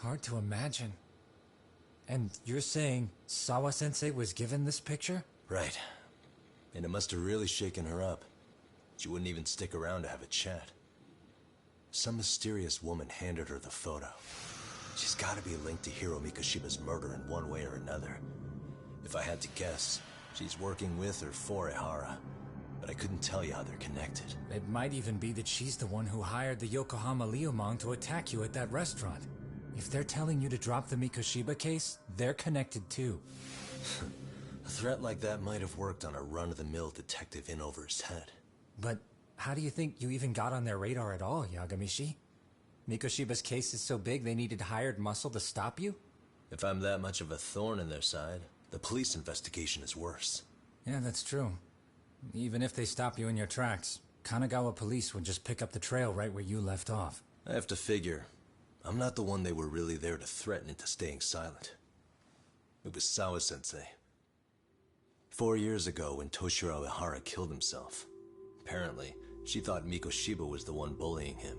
hard to imagine. And you're saying Sawa-sensei was given this picture? Right. And it must have really shaken her up. She wouldn't even stick around to have a chat. Some mysterious woman handed her the photo. She's gotta be linked to Hiro Mikoshiba's murder in one way or another. If I had to guess, she's working with or for Ehara. But I couldn't tell you how they're connected. It might even be that she's the one who hired the Yokohama Liumang to attack you at that restaurant. If they're telling you to drop the Mikoshiba case, they're connected too. A threat like that might have worked on a run-of-the-mill detective in over his head. But how do you think you even got on their radar at all, Yagamishi? Mikoshiba's case is so big they needed hired muscle to stop you? If I'm that much of a thorn in their side, the police investigation is worse. Yeah, that's true. Even if they stop you in your tracks, Kanagawa police would just pick up the trail right where you left off. I have to figure, I'm not the one they were really there to threaten into staying silent. It was Sawa-sensei. 4 years ago when Toshiro Ehara killed himself, apparently, she thought Mikoshiba was the one bullying him.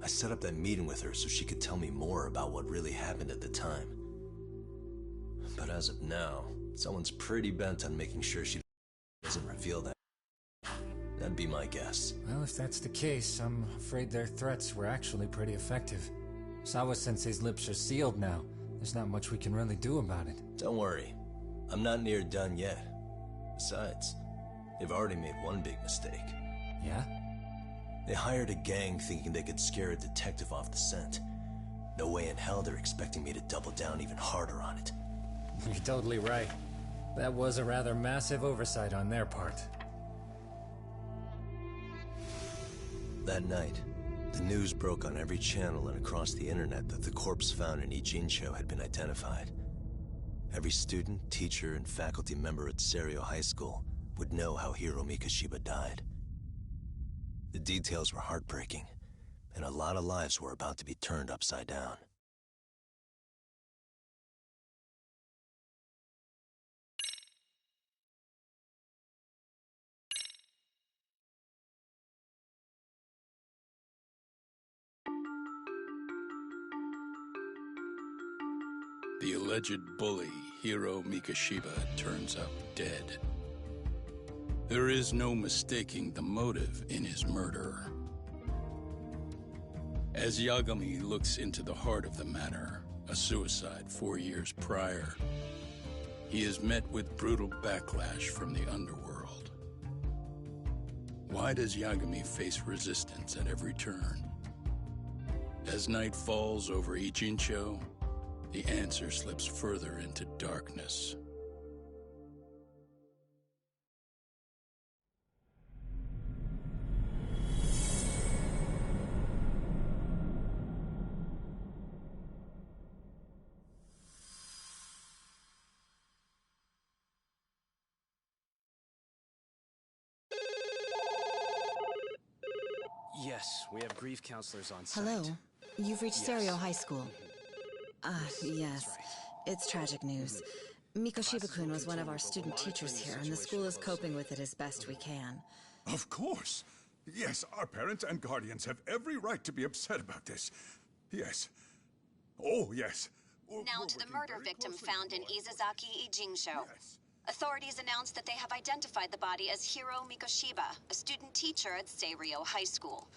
I set up that meeting with her so she could tell me more about what really happened at the time. But as of now, someone's pretty bent on making sure she doesn't reveal that. That'd be my guess. Well, if that's the case, I'm afraid their threats were actually pretty effective. Sawa-sensei's lips are sealed now. There's not much we can really do about it. Don't worry. I'm not near done yet. Besides, they've already made one big mistake. Yeah? They hired a gang thinking they could scare a detective off the scent. No way in hell they're expecting me to double down even harder on it. You're totally right. That was a rather massive oversight on their part. That night, the news broke on every channel and across the internet that the corpse found in Ijincho had been identified. Every student, teacher, and faculty member at Seiryo High School would know how Hiro Mikoshiba died. The details were heartbreaking, and a lot of lives were about to be turned upside down. The alleged bully, Hiro Mikoshiba, turns up dead. There is no mistaking the motive in his murder. As Yagami looks into the heart of the matter, a suicide 4 years prior, he is met with brutal backlash from the underworld. Why does Yagami face resistance at every turn? As night falls over Ijincho, the answer slips further into darkness. Yes, we have grief counselors on site. Hello. You've reached Yes. Seiryo High School. Yes. That's right. It's tragic news. Mikoshiba-kun was one of our student teachers here, and the school is coping with it as best we can. Of course. Yes, our parents and guardians have every right to be upset about this. Yes. Oh, yes. Now to the murder victim found in Izazaki, Ijincho. Yes. Authorities announced that they have identified the body as Hiro Mikoshiba, a student teacher at Seiryo High School.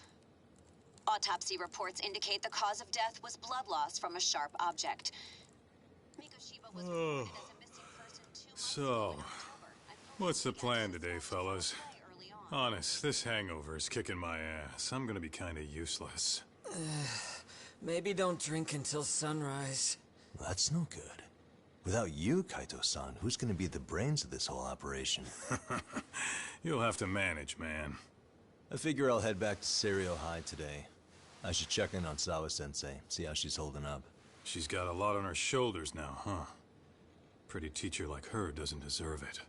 Autopsy reports indicate the cause of death was blood loss from a sharp object. Mikoshiba was reported as a missing person 2 months So, ago in October, and what's the police plan said today, his fellas? death was early on. Honest, this hangover is kicking my ass. I'm gonna be kinda useless. Maybe don't drink until sunrise. That's no good. Without you, Kaito-san, who's gonna be the brains of this whole operation? You'll have to manage, man. I figure I'll head back to Seiryo High today. I should check in on Sawa-sensei, see how she's holding up. She's got a lot on her shoulders now, huh? Pretty teacher like her doesn't deserve it.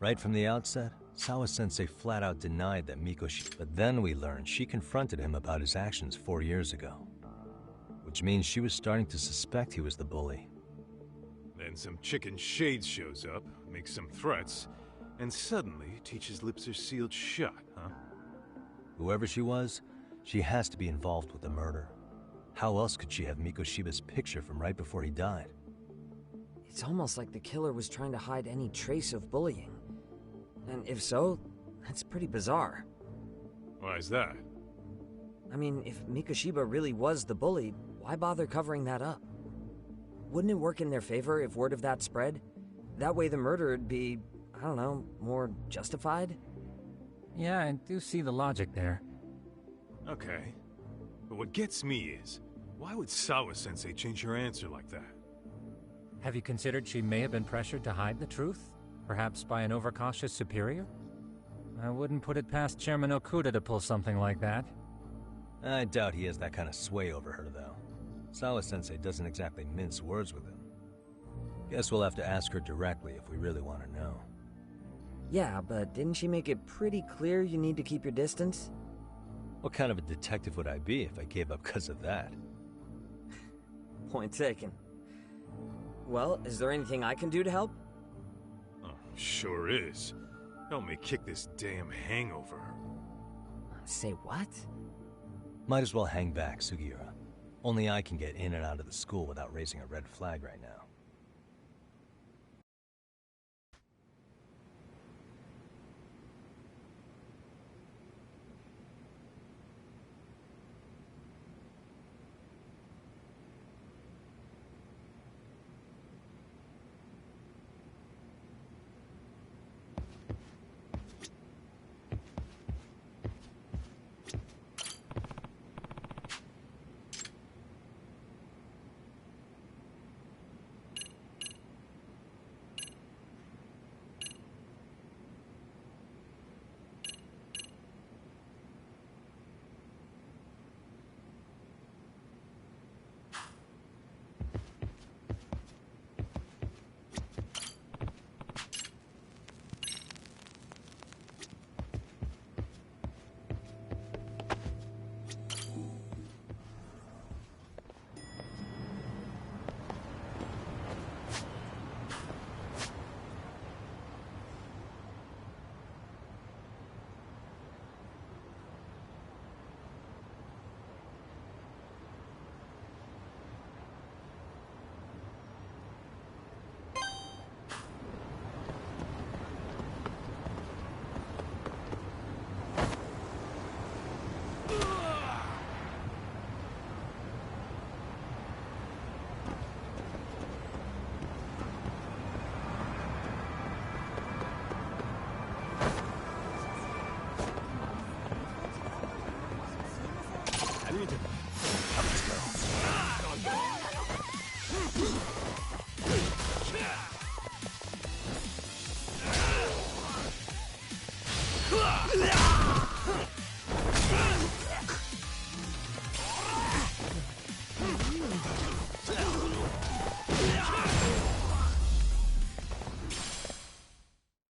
Right from the outset, Sawa-sensei flat out denied that Mikoshi... But then we learned she confronted him about his actions 4 years ago. Which means she was starting to suspect he was the bully. Then some chicken shades shows up, makes some threats, and suddenly Teach's lips are sealed shut, huh? Whoever she was, She has to be involved with the murder. How else could she have Mikoshiba's picture from right before he died? It's almost like the killer was trying to hide any trace of bullying. And if so, that's pretty bizarre. Why is that? I mean, if Mikoshiba really was the bully, why bother covering that up? Wouldn't it work in their favor if word of that spread? That way the murder would be, I don't know, more justified? Yeah, I do see the logic there. Okay. But what gets me is, why would Sawa-sensei change her answer like that? Have you considered she may have been pressured to hide the truth? Perhaps by an overcautious superior? I wouldn't put it past Chairman Okuda to pull something like that. I doubt he has that kind of sway over her, though. Sawa-sensei doesn't exactly mince words with him. Guess we'll have to ask her directly if we really want to know. Yeah, but didn't she make it pretty clear you need to keep your distance? What kind of a detective would I be if I gave up because of that? Point taken. Well, is there anything I can do to help? Oh, sure is. Help me kick this damn hangover. Say what? Might as well hang back, Sugiura. Only I can get in and out of the school without raising a red flag right now.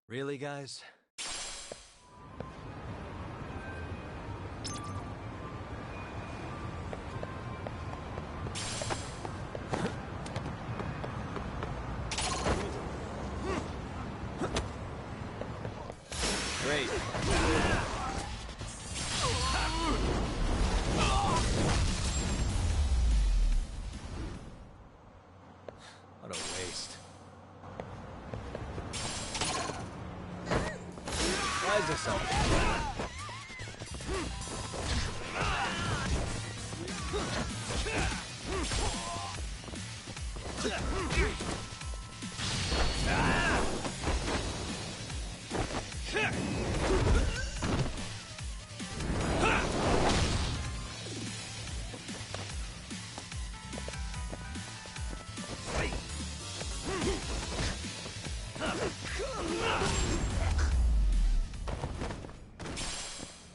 Really, guys? Great. What a waste. Rise yourself.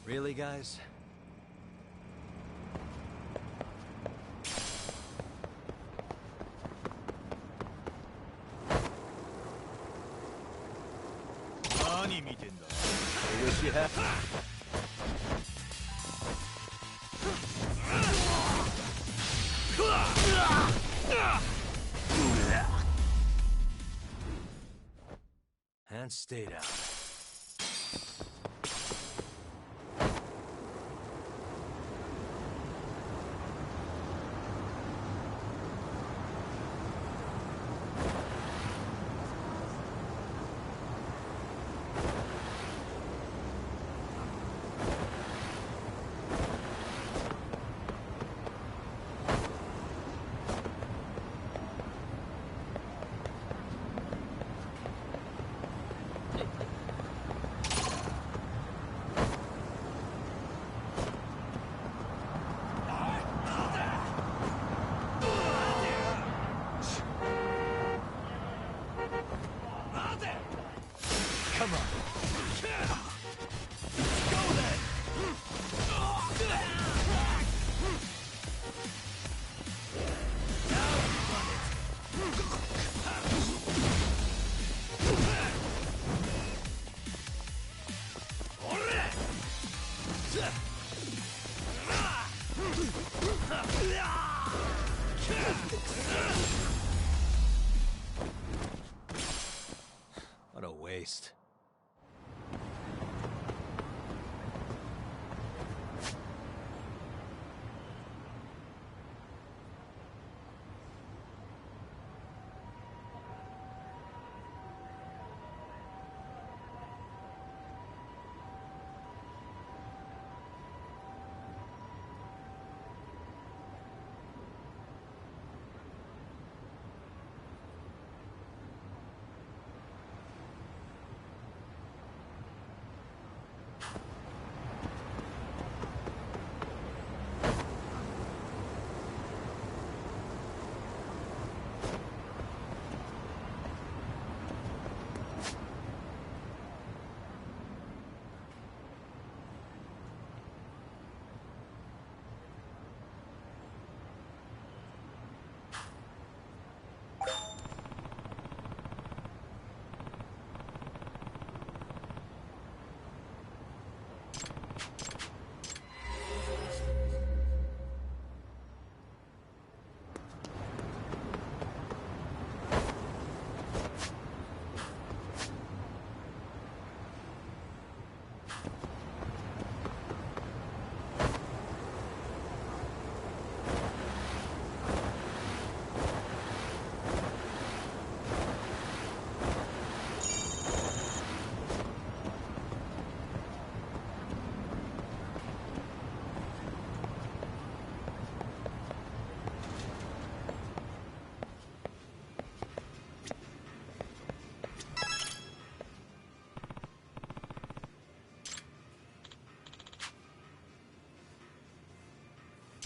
Really, guys? I wish you had. And stay down.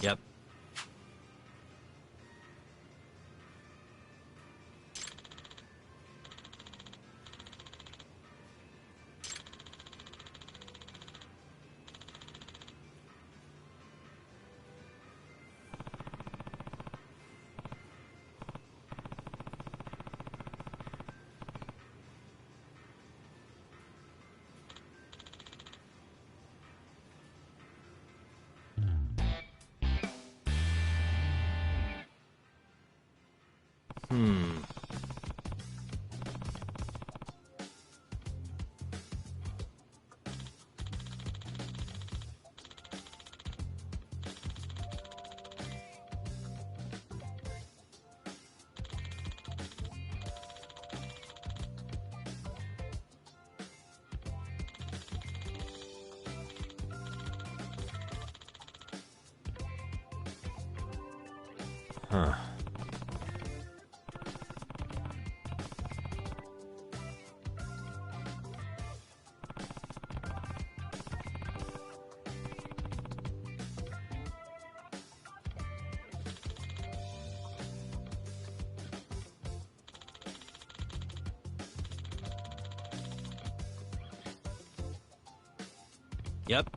Yep. Huh. Yep.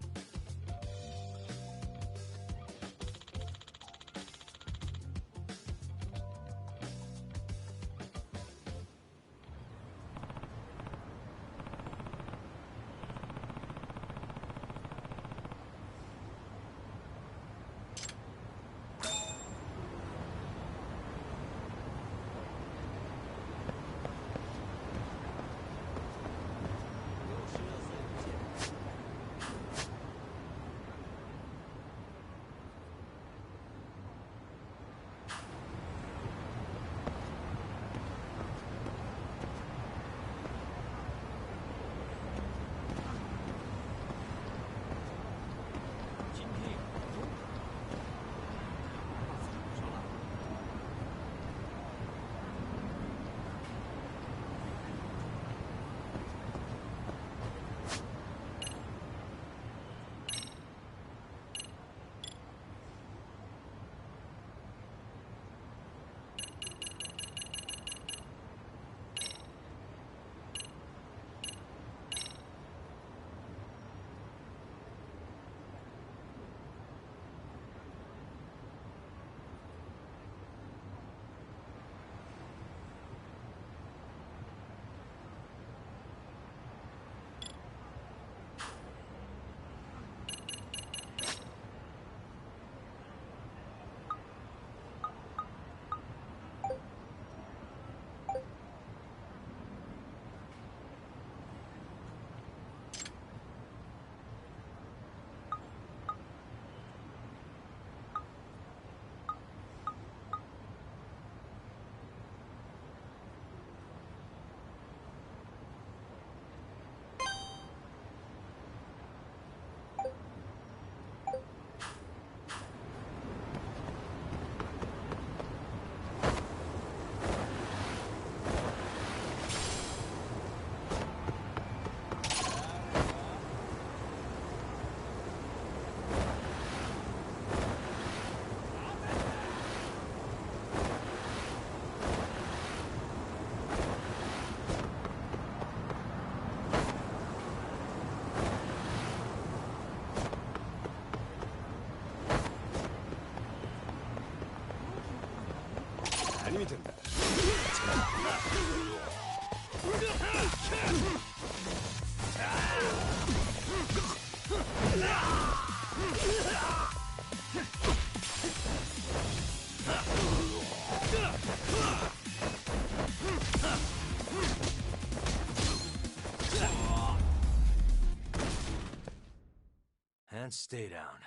And stay down.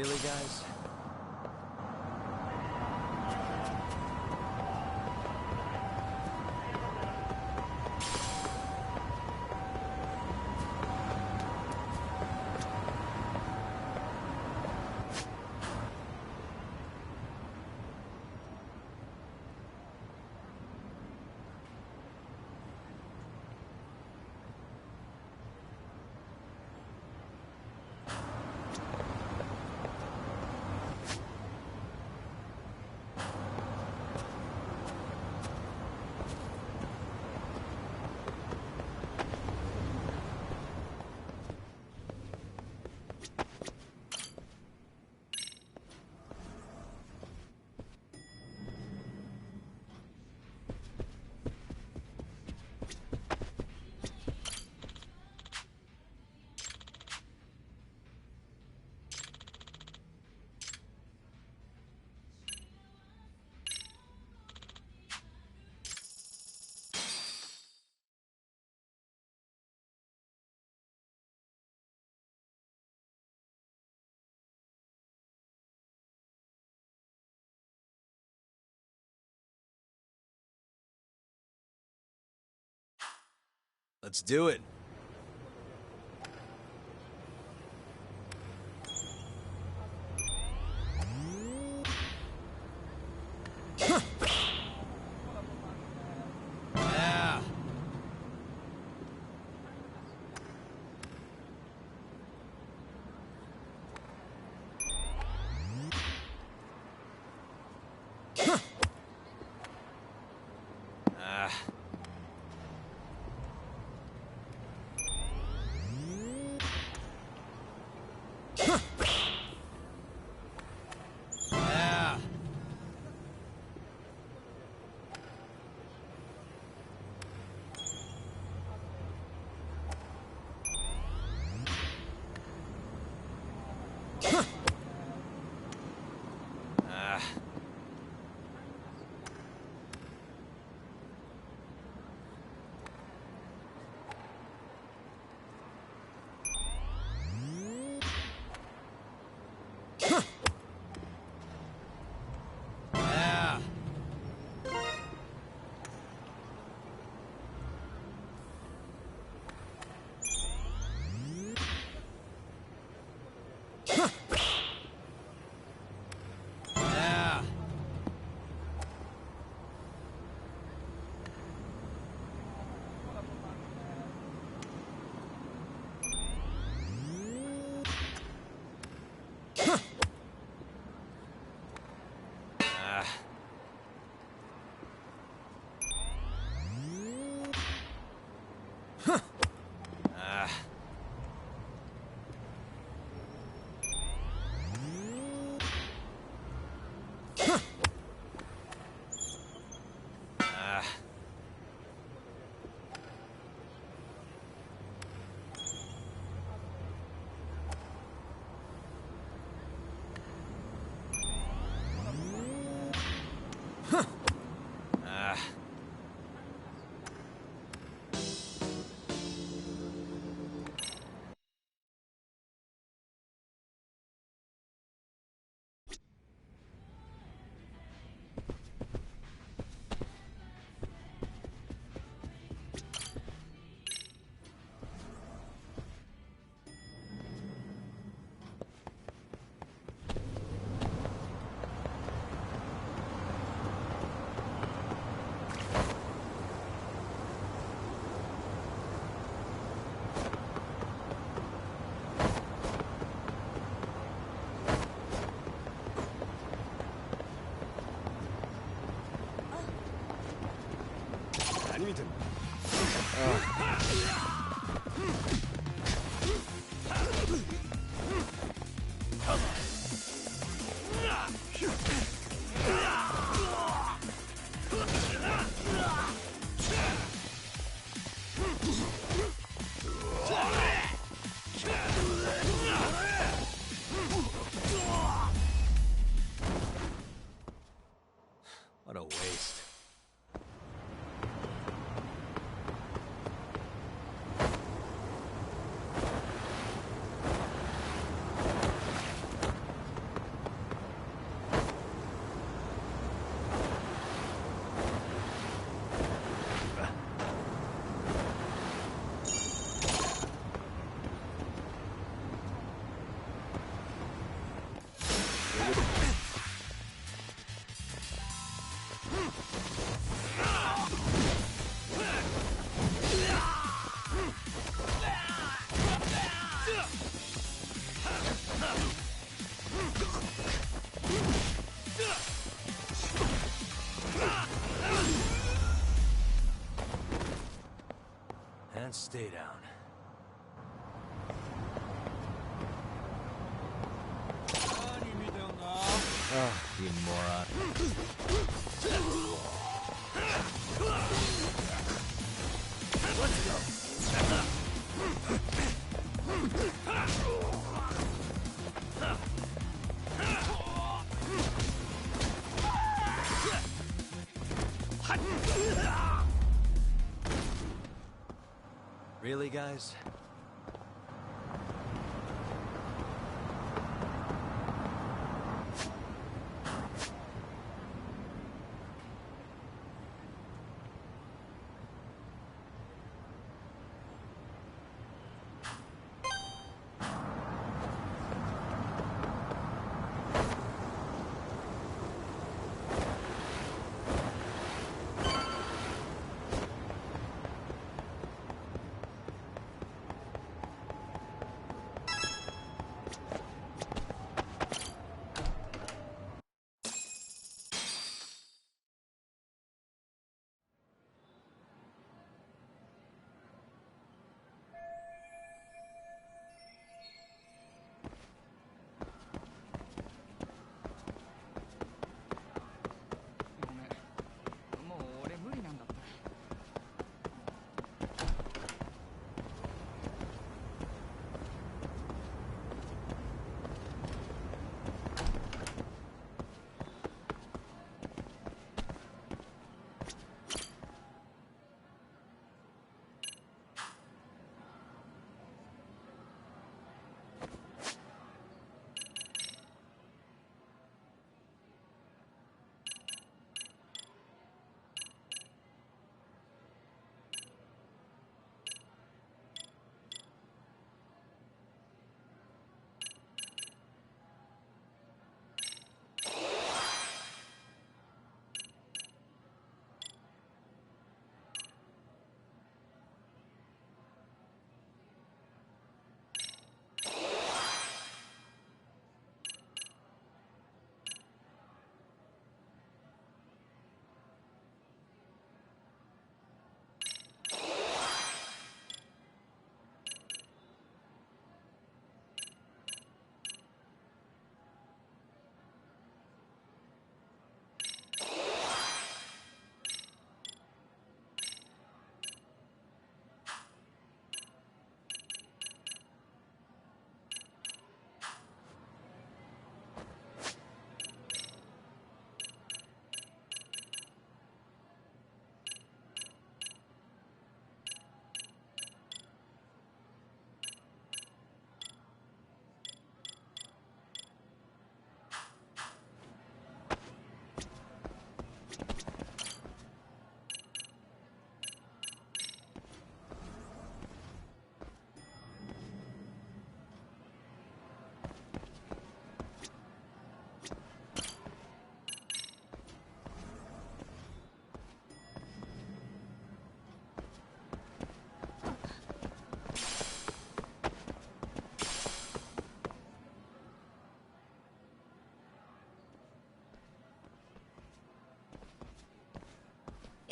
Really, guys? Let's do it. Yeah. Yeah. Yeah. Yeah. What a waste. and stay down. Oh, you moron. Let's go. Really, guys?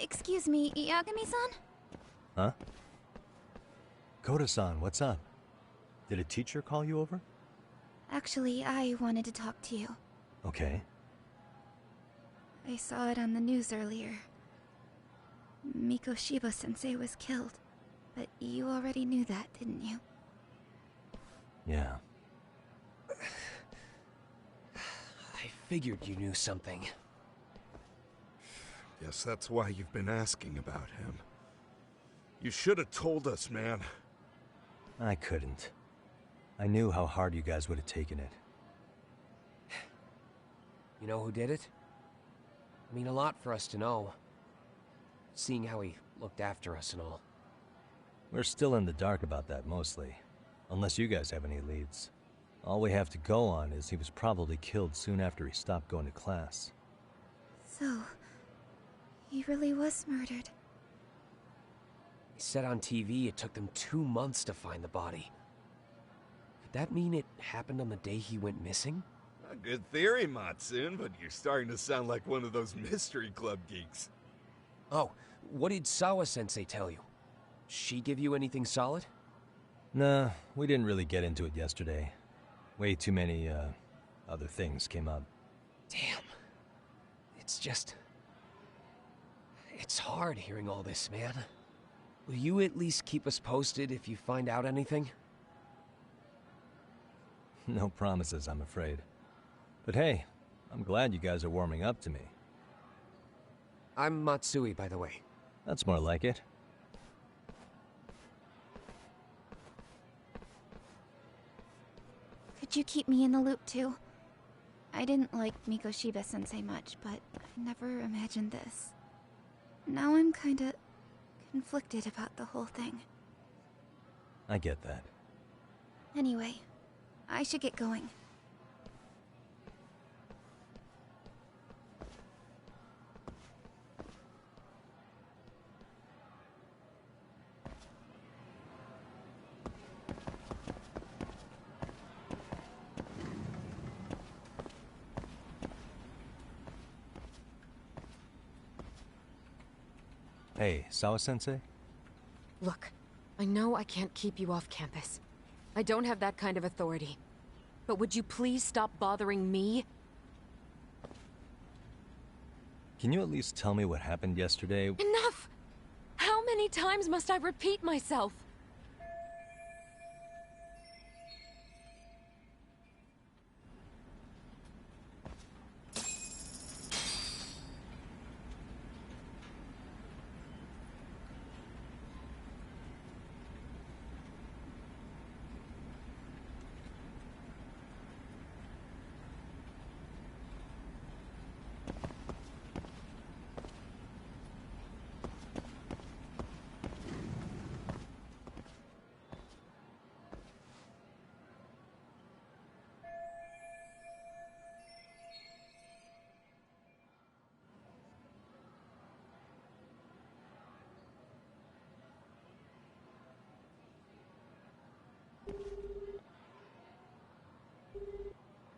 Excuse me, Yagami-san? Huh? Koda-san, what's up? Did a teacher call you over? Actually, I wanted to talk to you. Okay. I saw it on the news earlier. Mikoshiba-sensei was killed. But you already knew that, didn't you? Yeah. I figured you knew something. Yes, that's why you've been asking about him. You should have told us, man. I couldn't. I knew how hard you guys would have taken it. You know who did it? I mean, a lot for us to know. Seeing how he looked after us and all. We're still in the dark about that, mostly. Unless you guys have any leads. All we have to go on is he was probably killed soon after he stopped going to class. So, he really was murdered. He said on TV it took them 2 months to find the body. Could that mean it happened on the day he went missing? A good theory, Matsun, but you're starting to sound like one of those mystery club geeks. Oh, what did Sawa-sensei tell you? she give you anything solid? Nah, we didn't really get into it yesterday. Way too many, other things came up. Damn. It's hard hearing all this, man. Will you at least keep us posted if you find out anything? No promises, I'm afraid. But hey, I'm glad you guys are warming up to me. I'm Matsui, by the way. That's more like it. Could you keep me in the loop too? I didn't like Mikoshiba-sensei much, but I never imagined this. Now I'm kinda conflicted about the whole thing. I get that. Anyway, I should get going. Hey, Sawa-sensei? Look, I know I can't keep you off campus. I don't have that kind of authority. But would you please stop bothering me? Can you at least tell me what happened yesterday? Enough! How many times must I repeat myself?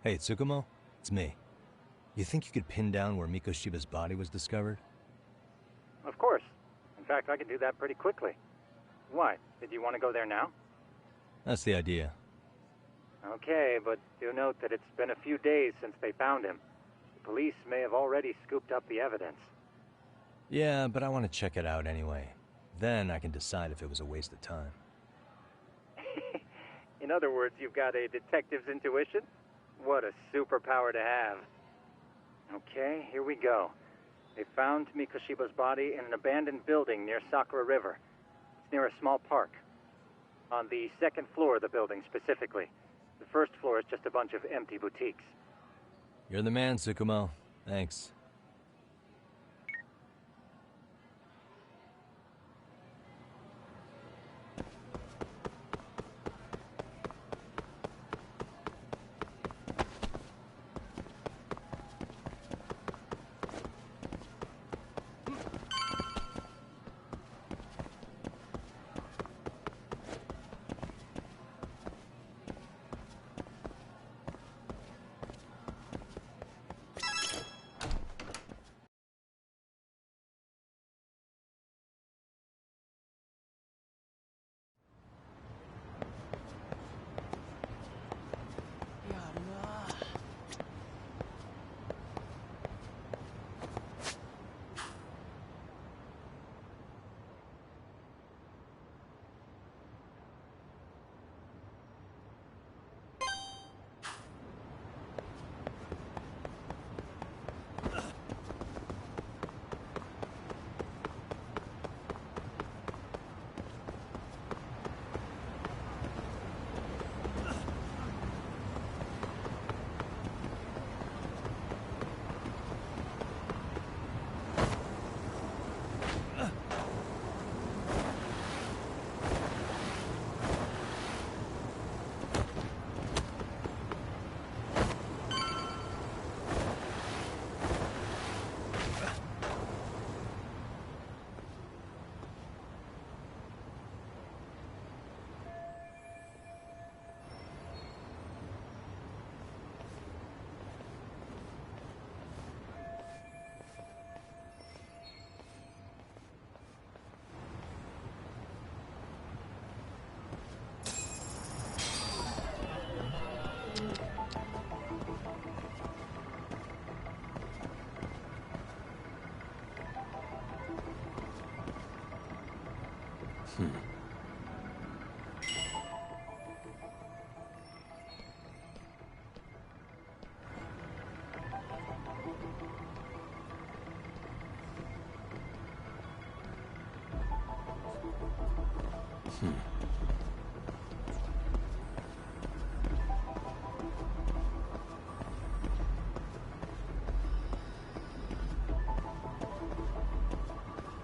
Hey, Tsukumo? It's me. You think you could pin down where Mikoshiba's body was discovered? Of course. In fact, I can do that pretty quickly. Why? Did you want to go there now? That's the idea. Okay, but do note that it's been a few days since they found him. The police may have already scooped up the evidence. Yeah, but I want to check it out anyway. Then I can decide if it was a waste of time. In other words, you've got a detective's intuition? What a superpower to have. Okay, here we go. They found Mikoshiba's body in an abandoned building near Sakura River. It's near a small park. On the second floor of the building, specifically. The first floor is just a bunch of empty boutiques. You're the man, Tsukumo. Thanks.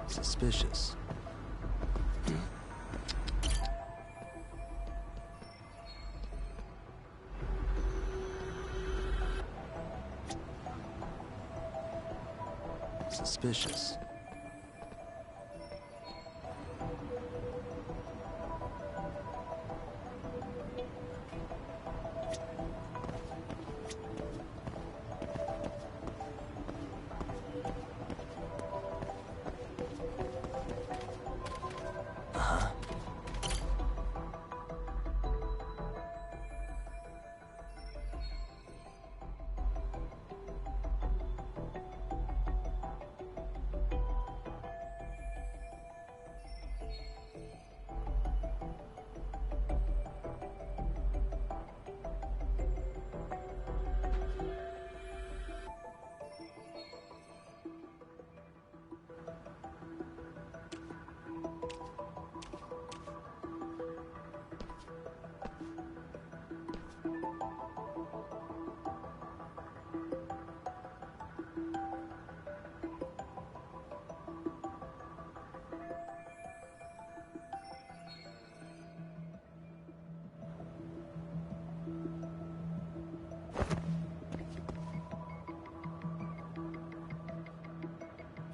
Suspicious. Suspicious.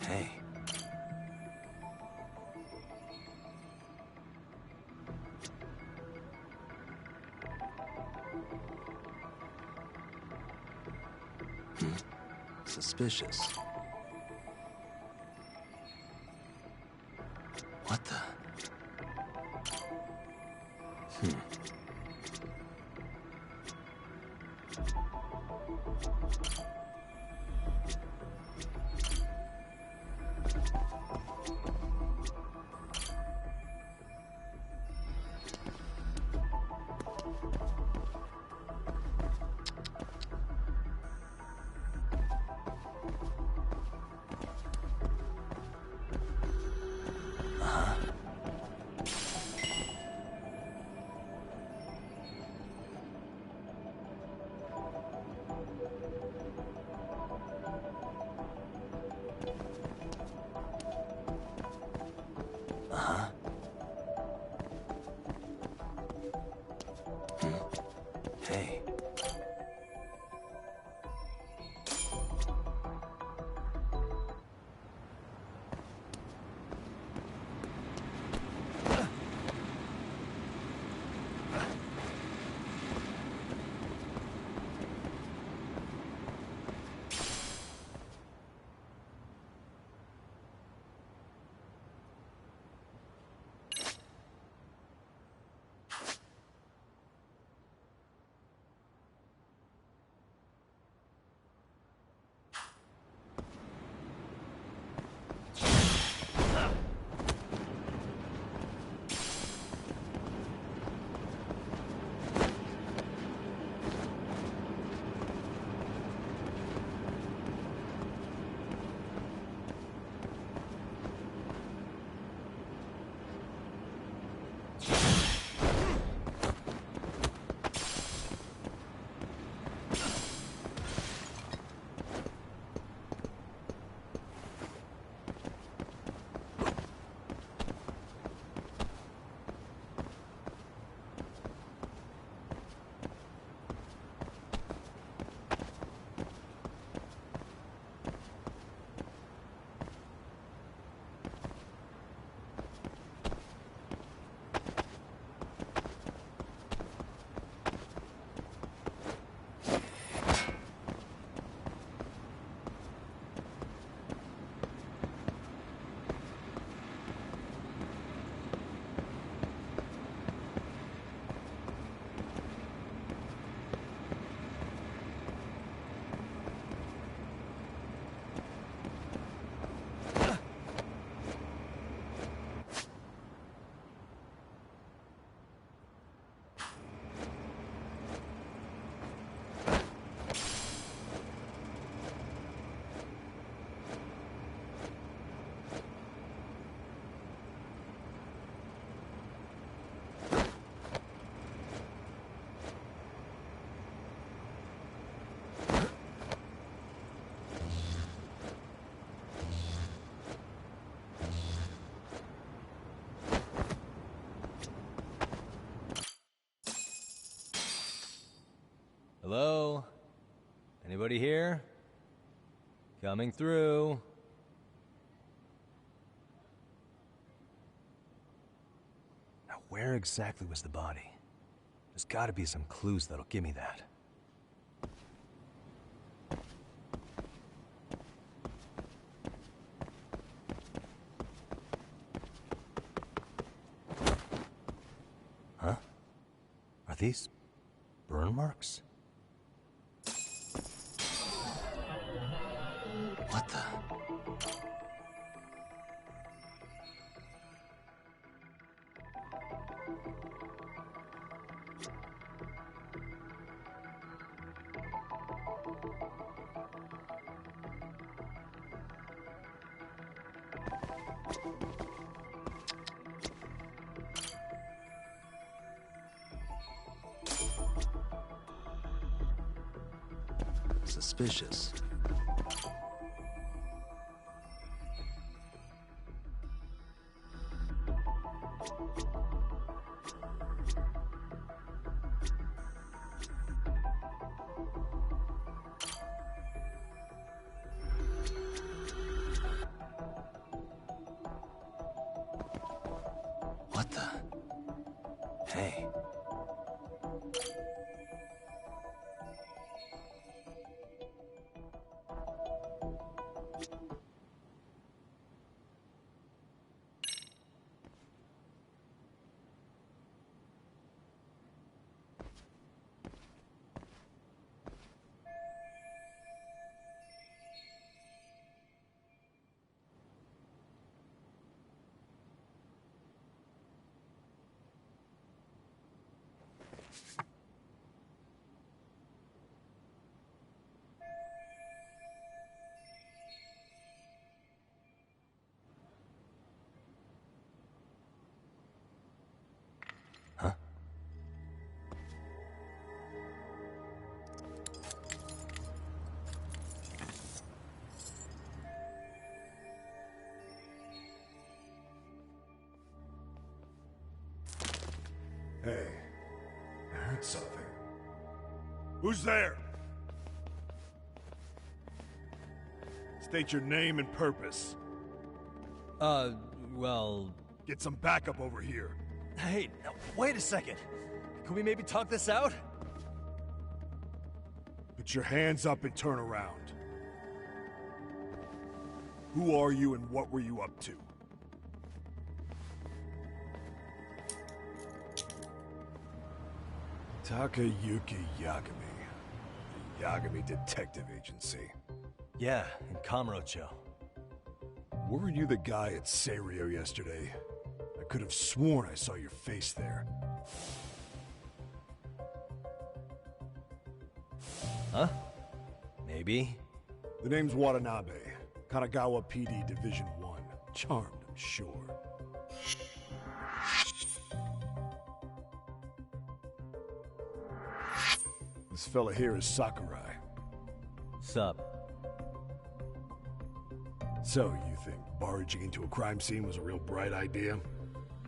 Hey. Suspicious. What the? Hello? Anybody here? Coming through. Now, where exactly was the body? There's gotta be some clues that'll give me that. Huh? Are these burn marks? What the? Suspicious. What the? Hey. Hey, I heard something. Who's there? State your name and purpose. Well... Get some backup over here. Hey, now, wait a second. Can we maybe talk this out? Put your hands up and turn around. Who are you and what were you up to? Takayuki Yagami. The Yagami Detective Agency. Yeah, in Kamurocho. Were you the guy at Serio yesterday? I could have sworn I saw your face there. Huh? Maybe. The name's Watanabe. Kanagawa PD Division 1. Charmed, I'm sure. This fella here is Sakurai. Sup? So, you think barging into a crime scene was a real bright idea?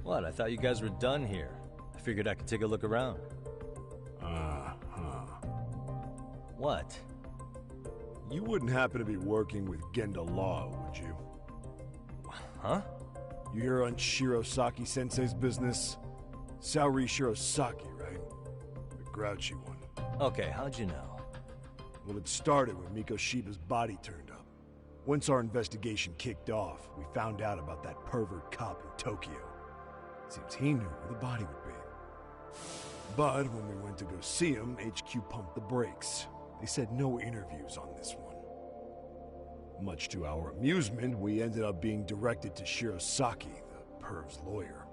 What? I thought you guys were done here. I figured I could take a look around. What? You wouldn't happen to be working with Genda Law, would you? Huh? You hear on Shirosaki-sensei's business? Saori Shirosaki, right? The grouchy one. Okay, how'd you know? Well, it started when Mikoshiba's body turned up. Once our investigation kicked off, we found out about that pervert cop in Tokyo. Seems he knew where the body would be. But when we went to go see him, HQ pumped the brakes. They said no interviews on this one. Much to our amusement, we ended up being directed to Shirosaki, the perv's lawyer.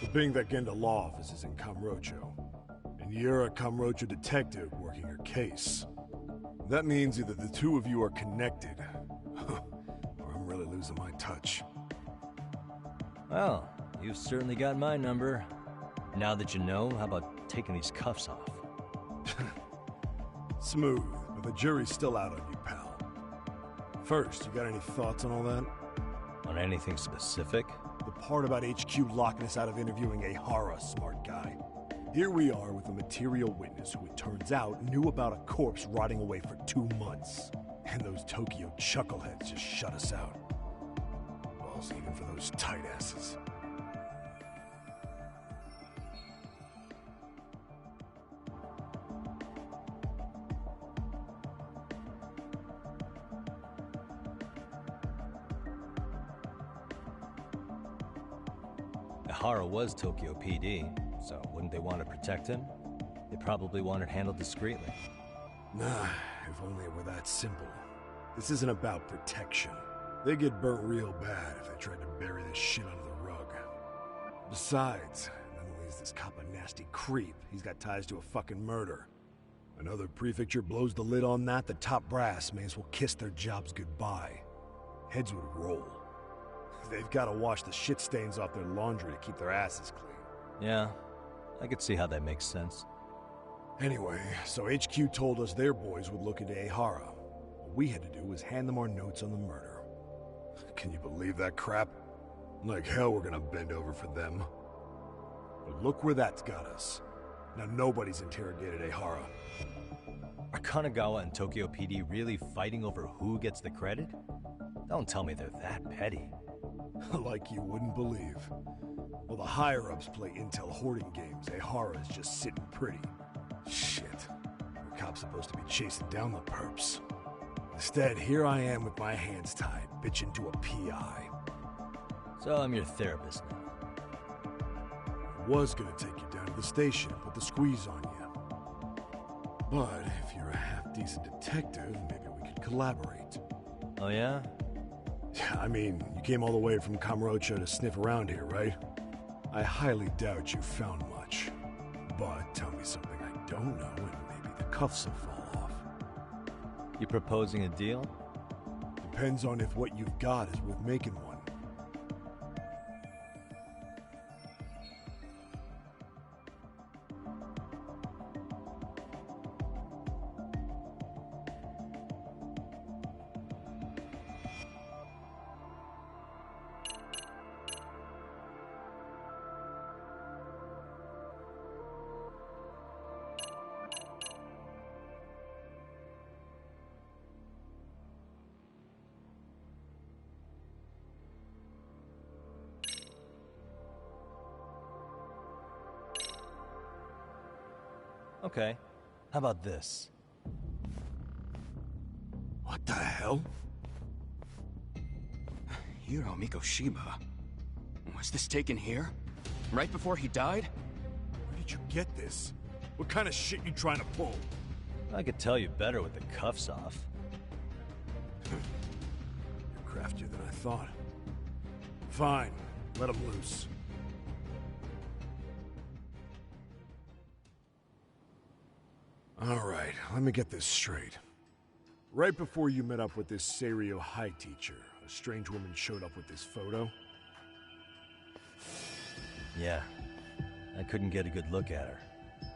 But being that Genda Law office is in Kamurocho, and you're a Kamurocho detective working your case, that means either the two of you are connected, or I'm really losing my touch. Well, you've certainly got my number. Now that you know, how about taking these cuffs off? Smooth, but the jury's still out on you, pal. First, you got any thoughts on all that? On anything specific? The part about HQ locking us out of interviewing Ahara, smart guy. Here we are with a material witness who it turns out knew about a corpse rotting away for 2 months. And those Tokyo chuckleheads just shut us out. Balls even for those tight asses. Ahara was Tokyo PD, so wouldn't they want to protect him? They probably want it handled discreetly. Nah, if only it were that simple. This isn't about protection. They get burnt real bad if they tried to bury this shit under the rug. Besides, not only is this cop a nasty creep, he's got ties to a fucking murder. Another prefecture blows the lid on that, the top brass may as well kiss their jobs goodbye. Heads would roll. They've got to wash the shit stains off their laundry to keep their asses clean. Yeah, I could see how that makes sense. Anyway, so HQ told us their boys would look into Ahara. What we had to do was hand them our notes on the murder. Can you believe that crap? Like hell we're gonna bend over for them. But look where that's got us. Now nobody's interrogated Ahara. Are Kanagawa and Tokyo PD really fighting over who gets the credit? Don't tell me they're that petty. Like you wouldn't believe. While the higher-ups play intel hoarding games, Ahara is just sitting pretty. Shit. The cop's supposed to be chasing down the perps. Instead, here I am with my hands tied, bitching to a PI. So I'm your therapist now. I was gonna take you down to the station and put the squeeze on you. But if you're a half-decent detective, maybe we could collaborate. Oh yeah? I mean, you came all the way from Kamurocho to sniff around here, right? I highly doubt you found much. But tell me something I don't know and maybe the cuffs will fall off. You proposing a deal? Depends on if what you've got is worth making one. Okay. How about this? What the hell? Hiro Mikoshiba. Was this taken here? Right before he died? Where did you get this? What kind of shit you trying to pull? I could tell you better with the cuffs off. You're craftier than I thought. Fine. Let him loose. Alright, let me get this straight. Right before you met up with this Seiryo High teacher, a strange woman showed up with this photo? Yeah. I couldn't get a good look at her.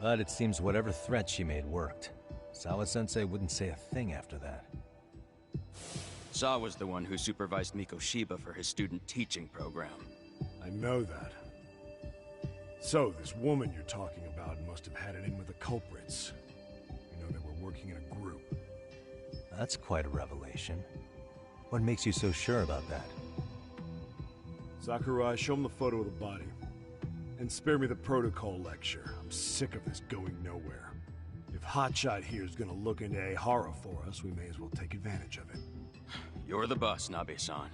But it seems whatever threat she made worked. Sawa-sensei wouldn't say a thing after that. Sawa's the one who supervised Mikoshiba for his student teaching program. I know that. So, this woman you're talking about must have had it in with the culprits. You know, they were working in a group. That's quite a revelation. What makes you so sure about that? Sakurai, show him the photo of the body. And spare me the protocol lecture. I'm sick of this going nowhere. If Hotshot here's gonna look into Ahara for us, we may as well take advantage of it. You're the boss, Nabe-san.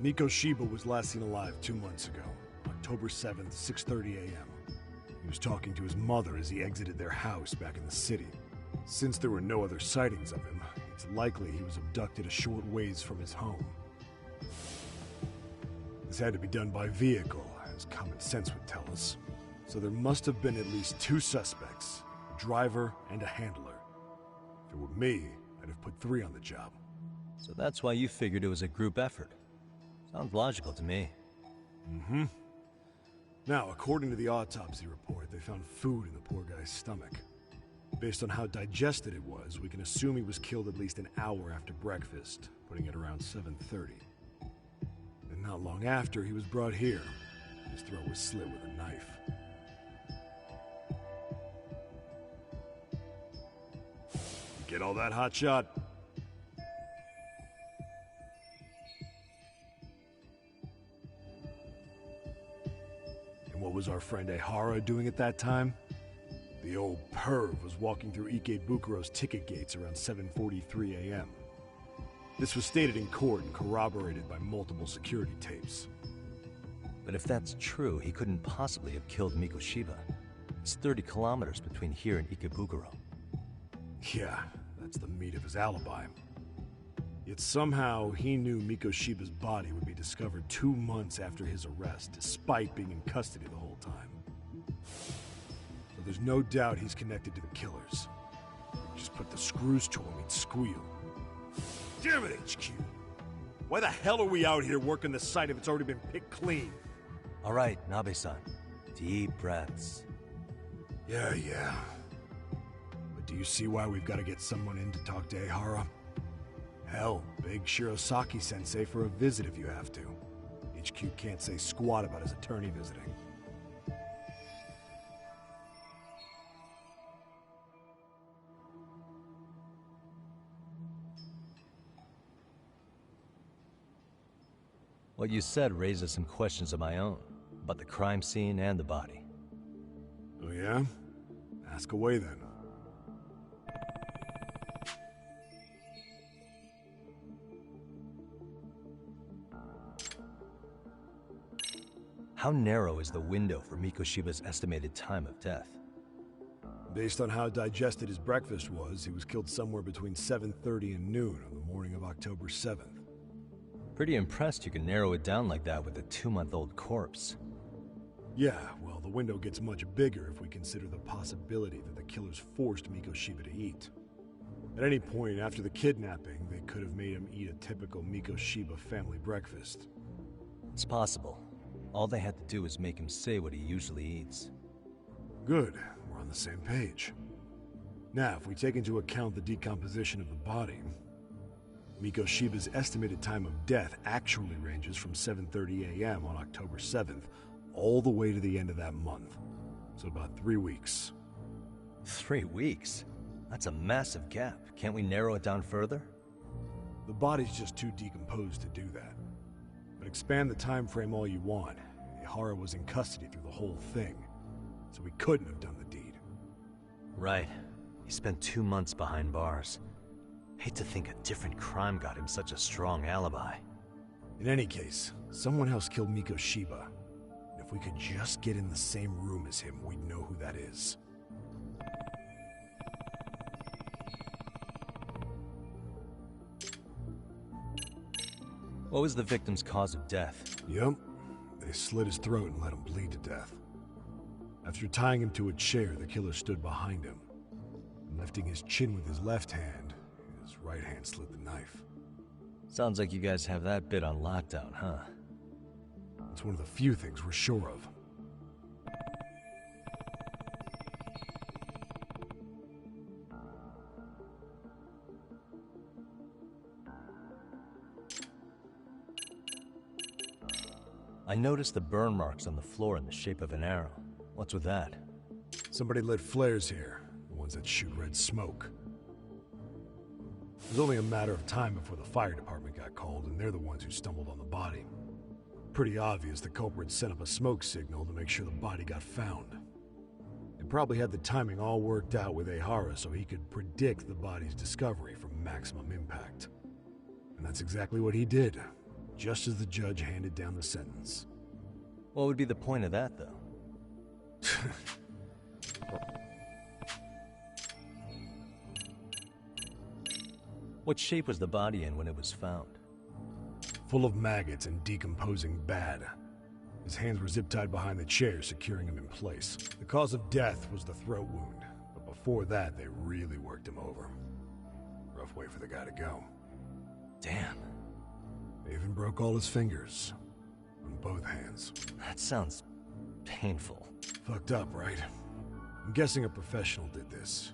Mikoshiba was last seen alive 2 months ago, October 7th, 6:30 a.m. He was talking to his mother as he exited their house back in the city. Since there were no other sightings of him, it's likely he was abducted a short ways from his home. This had to be done by vehicle, as common sense would tell us. So there must have been at least 2 suspects, a driver and a handler. If it were me, I'd have put 3 on the job. So that's why you figured it was a group effort. Sounds logical to me. Mm-hmm. Now, according to the autopsy report, they found food in the poor guy's stomach. Based on how digested it was, we can assume he was killed at least an hour after breakfast, putting it around 7:30. And not long after, he was brought here. His throat was slit with a knife. You get all that, hotshot? And what was our friend Ehara doing at that time? The old perv was walking through Ikebukuro's ticket gates around 7:43 a.m. This was stated in court and corroborated by multiple security tapes. But if that's true, he couldn't possibly have killed Mikoshiba. It's 30 kilometers between here and Ikebukuro. Yeah, that's the meat of his alibi. Yet somehow he knew Mikoshiba's body would be discovered 2 months after his arrest, despite being in custody the whole time. So there's no doubt he's connected to the killers. Just put the screws to him, he'd squeal. Damn it, HQ! Why the hell are we out here working the site if it's already been picked clean? All right, Nabe-san. Deep breaths. Yeah. But do you see why we've got to get someone in to talk to Ehara? Hell, beg Shirosaki-sensei for a visit if you have to. HQ can't say squat about his attorney visiting. What you said raises some questions of my own, about the crime scene and the body. Oh yeah? Ask away then. How narrow is the window for Mikoshiba's estimated time of death? Based on how digested his breakfast was, he was killed somewhere between 7:30 and noon on the morning of October 7th. Pretty impressed you can narrow it down like that with a 2-month-old corpse. Yeah, well, the window gets much bigger if we consider the possibility that the killers forced Mikoshiba to eat. At any point after the kidnapping, they could have made him eat a typical Mikoshiba family breakfast. It's possible. All they had to do was make him say what he usually eats. Good, we're on the same page. Now, if we take into account the decomposition of the body, Mikoshiba's estimated time of death actually ranges from 7:30 a.m. on October 7th all the way to the end of that month. So about 3 weeks. 3 weeks? That's a massive gap. Can't we narrow it down further? The body's just too decomposed to do that. But expand the time frame all you want. Ehara was in custody through the whole thing, so he couldn't have done the deed. Right. He spent 2 months behind bars. Hate to think a different crime got him such a strong alibi. In any case, someone else killed Mikoshiba. And if we could just get in the same room as him, we'd know who that is. What was the victim's cause of death? Yup. They slit his throat and let him bleed to death. After tying him to a chair, the killer stood behind him. And lifting his chin with his left hand, his right hand slit the knife. Sounds like you guys have that bit on lockdown, huh? It's one of the few things we're sure of. I noticed the burn marks on the floor in the shape of an arrow. What's with that? Somebody lit flares here, the ones that shoot red smoke. It was only a matter of time before the fire department got called, and they're the ones who stumbled on the body. Pretty obvious the culprit sent up a smoke signal to make sure the body got found. They probably had the timing all worked out with Ehara so he could predict the body's discovery from maximum impact. And that's exactly what he did, just as the judge handed down the sentence. What would be the point of that, though? What shape was the body in when it was found? Full of maggots and decomposing bad. His hands were zip-tied behind the chair, securing him in place. The cause of death was the throat wound, but before that, they really worked him over. Rough way for the guy to go. Damn. They even broke all his fingers. both hands. That sounds painful. Fucked up, right? I'm guessing a professional did this.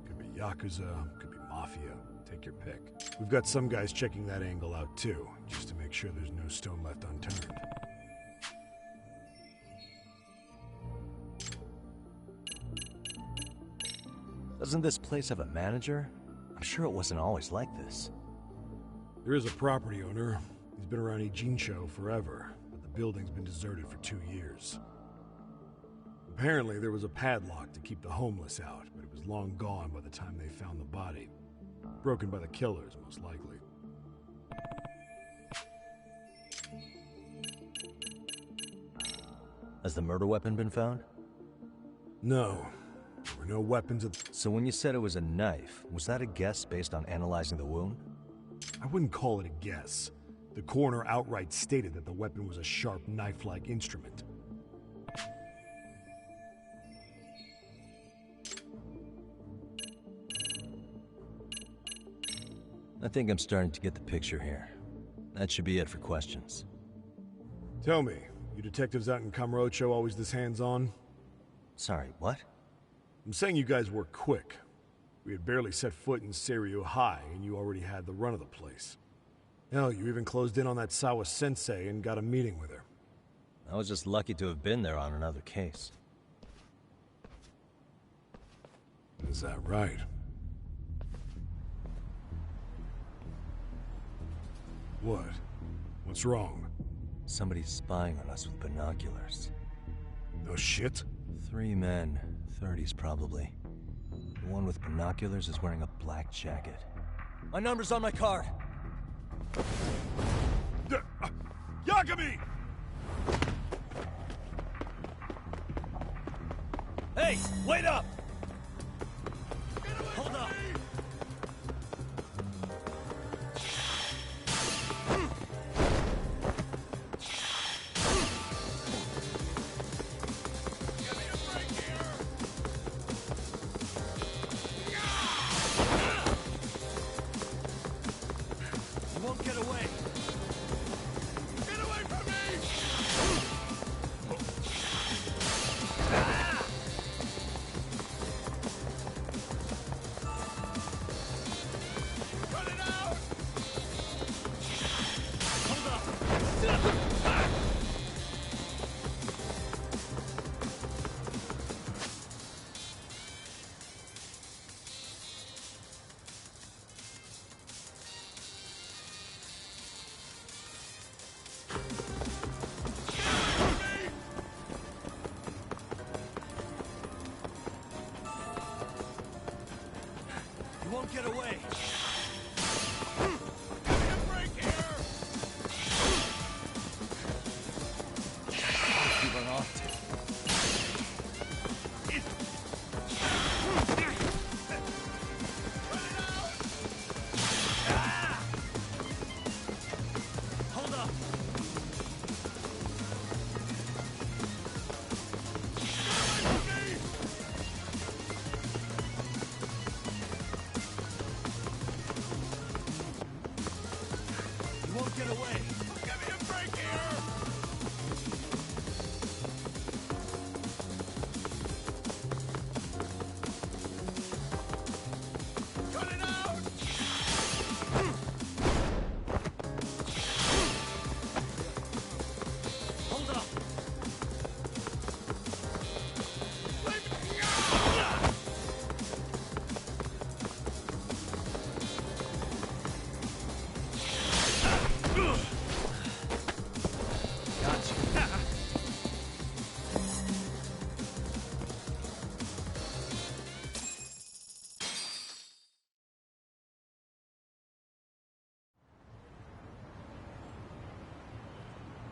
Could be Yakuza, could be Mafia. Take your pick. We've got some guys checking that angle out too, just to make sure there's no stone left unturned. Doesn't this place have a manager? I'm sure it wasn't always like this. There is a property owner. He's been around Ijincho forever, but the building's been deserted for 2 years. Apparently, there was a padlock to keep the homeless out, but it was long gone by the time they found the body. Broken by the killers, most likely. Has the murder weapon been found? No. There were no weapons at... So when you said it was a knife, was that a guess based on analyzing the wound? I wouldn't call it a guess. The coroner outright stated that the weapon was a sharp knife-like instrument. I think I'm starting to get the picture here. That should be it for questions. Tell me, you detectives out in Kamurocho always this hands-on? Sorry, what? I'm saying you guys work quick. We had barely set foot in Seiryu High, and you already had the run of the place. Hell, you even closed in on that Sawa-sensei and got a meeting with her. I was just lucky to have been there on another case. Is that right? What? What's wrong? Somebody's spying on us with binoculars. No shit? 3 men, 30s probably. The one with binoculars is wearing a black jacket. My number's on my card! Yagami! Hey, wait up! Hold up! You won't get away! You run off to. Hold up! You won't get away! Give me a break here! Cut it out! Hold up!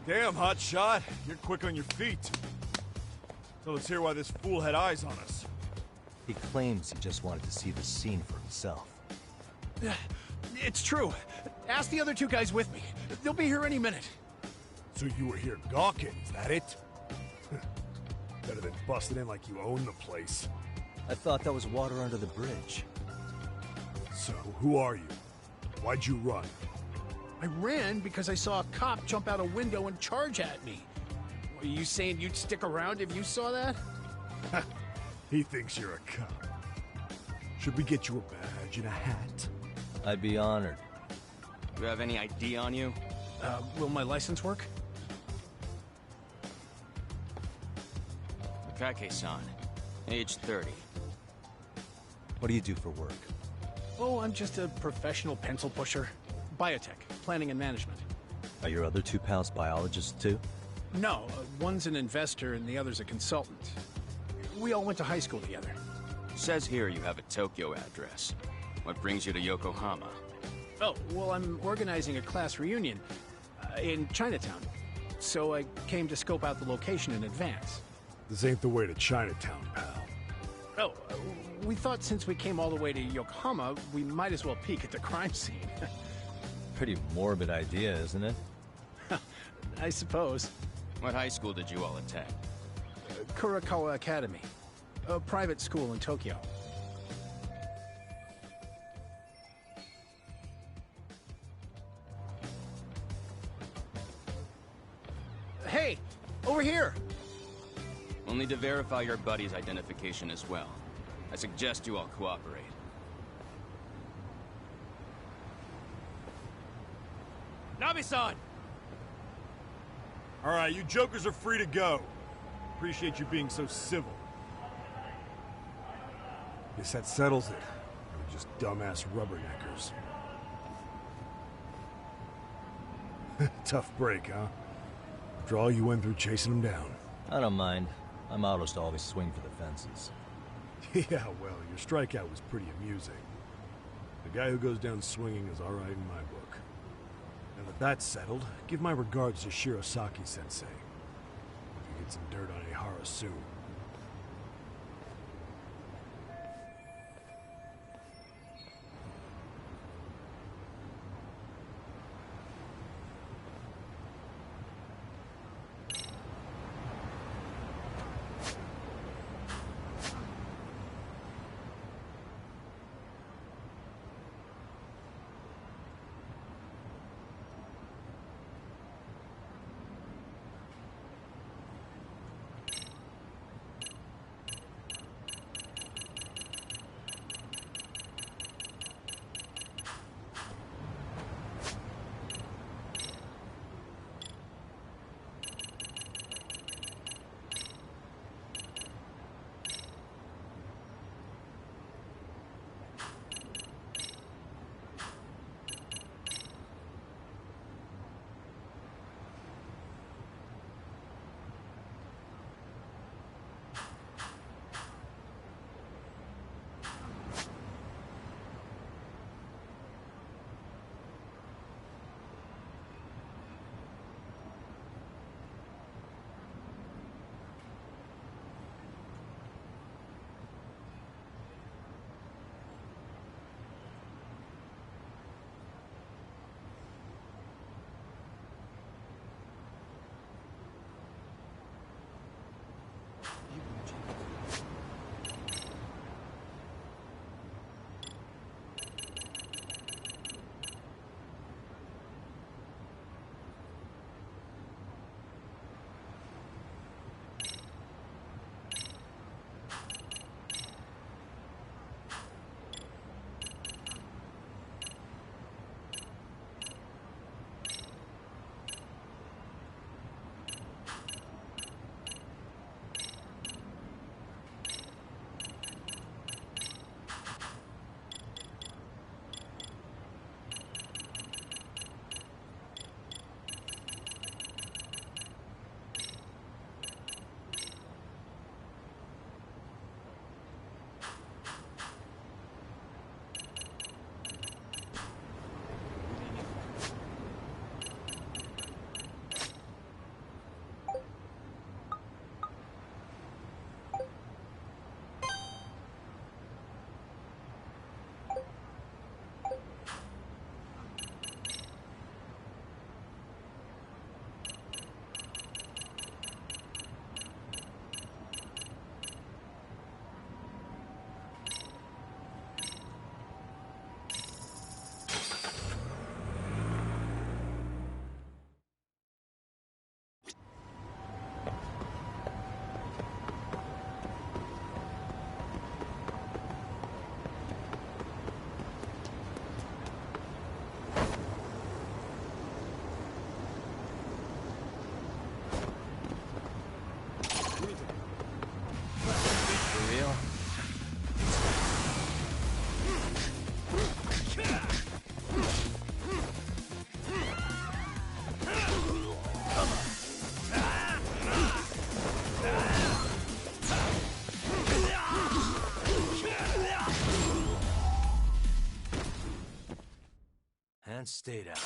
Damn, hotshot. You're quick on your feet. So let's hear why this fool had eyes on us. He claims he just wanted to see the scene for himself. It's true. Ask the other 2 guys with me. They'll be here any minute. So you were here gawking, is that it? Better than busting in like you own the place. I thought that was water under the bridge. So, who are you? Why'd you run? I ran because I saw a cop jump out a window and charge at me. Are you saying you'd stick around if you saw that? He thinks you're a cop. Should we get you a badge and a hat? I'd be honored. Do you have any ID on you? Will my license work? Kake-san, age 30. What do you do for work? Oh, I'm just a professional pencil pusher. Biotech, planning and management. Are your other two pals biologists too? No, one's an investor and the other's a consultant. We all went to high school together. Says here you have a Tokyo address. What brings you to Yokohama? Oh, well, I'm organizing a class reunion in Chinatown. So I came to scope out the location in advance. This ain't the way to Chinatown, pal. Oh, we thought since we came all the way to Yokohama, we might as well peek at the crime scene. Pretty morbid idea, isn't it? I suppose. What high school did you all attend? Kurakawa Academy, a private school in Tokyo. Hey, over here! We'll need to verify your buddy's identification as well. I suggest you all cooperate. Nabi-san! Alright, you jokers are free to go. Appreciate you being so civil. Guess that settles it. We're just dumbass rubberneckers. Tough break, huh? After all you went through chasing them down. I don't mind. I'm autos to always swing for the fences. Yeah, well, your strikeout was pretty amusing. The guy who goes down swinging is alright in my book. Now that that's settled, give my regards to Shirosaki-sensei. We can get some dirt on Ihara soon. Stay down.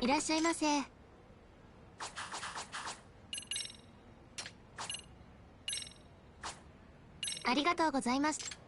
いらっしゃいませ。ありがとうございます。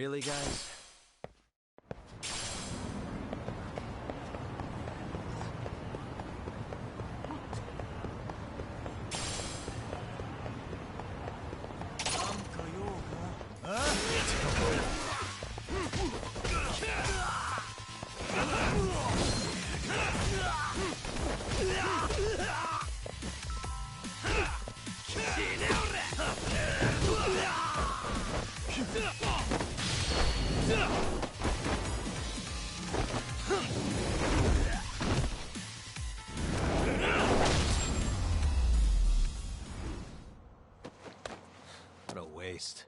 Really, guys? What a waste.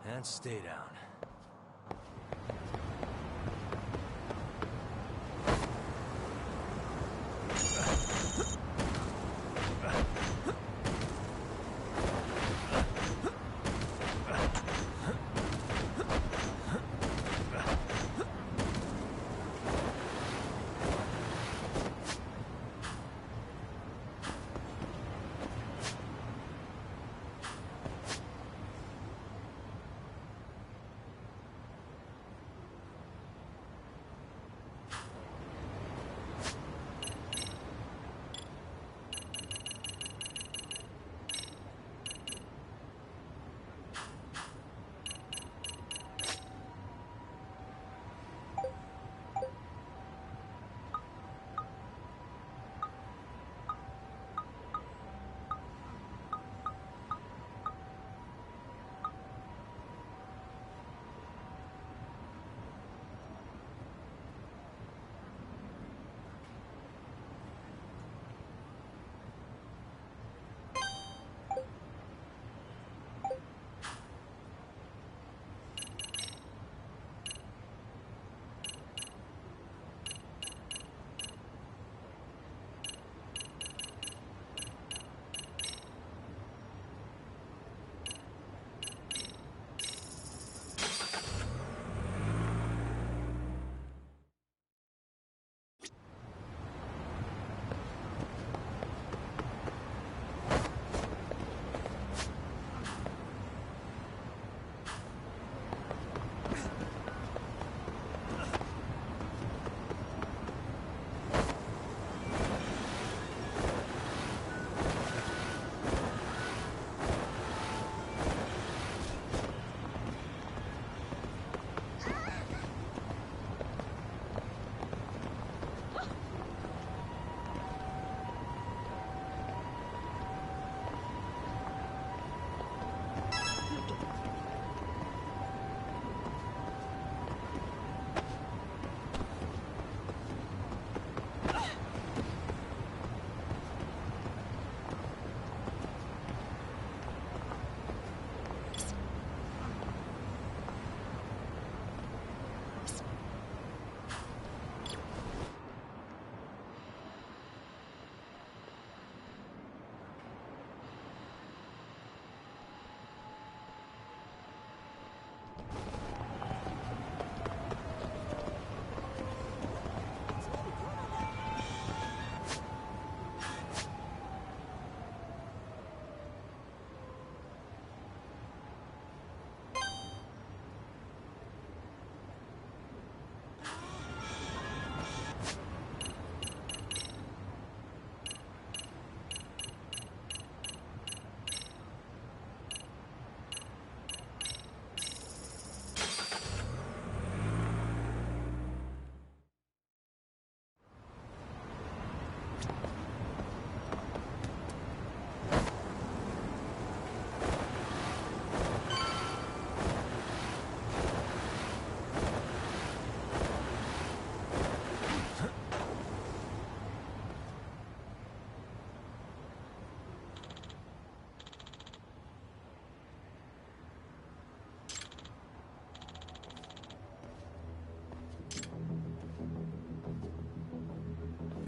And stay down.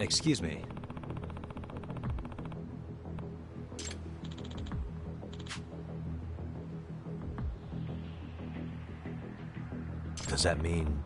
Excuse me. Does that mean...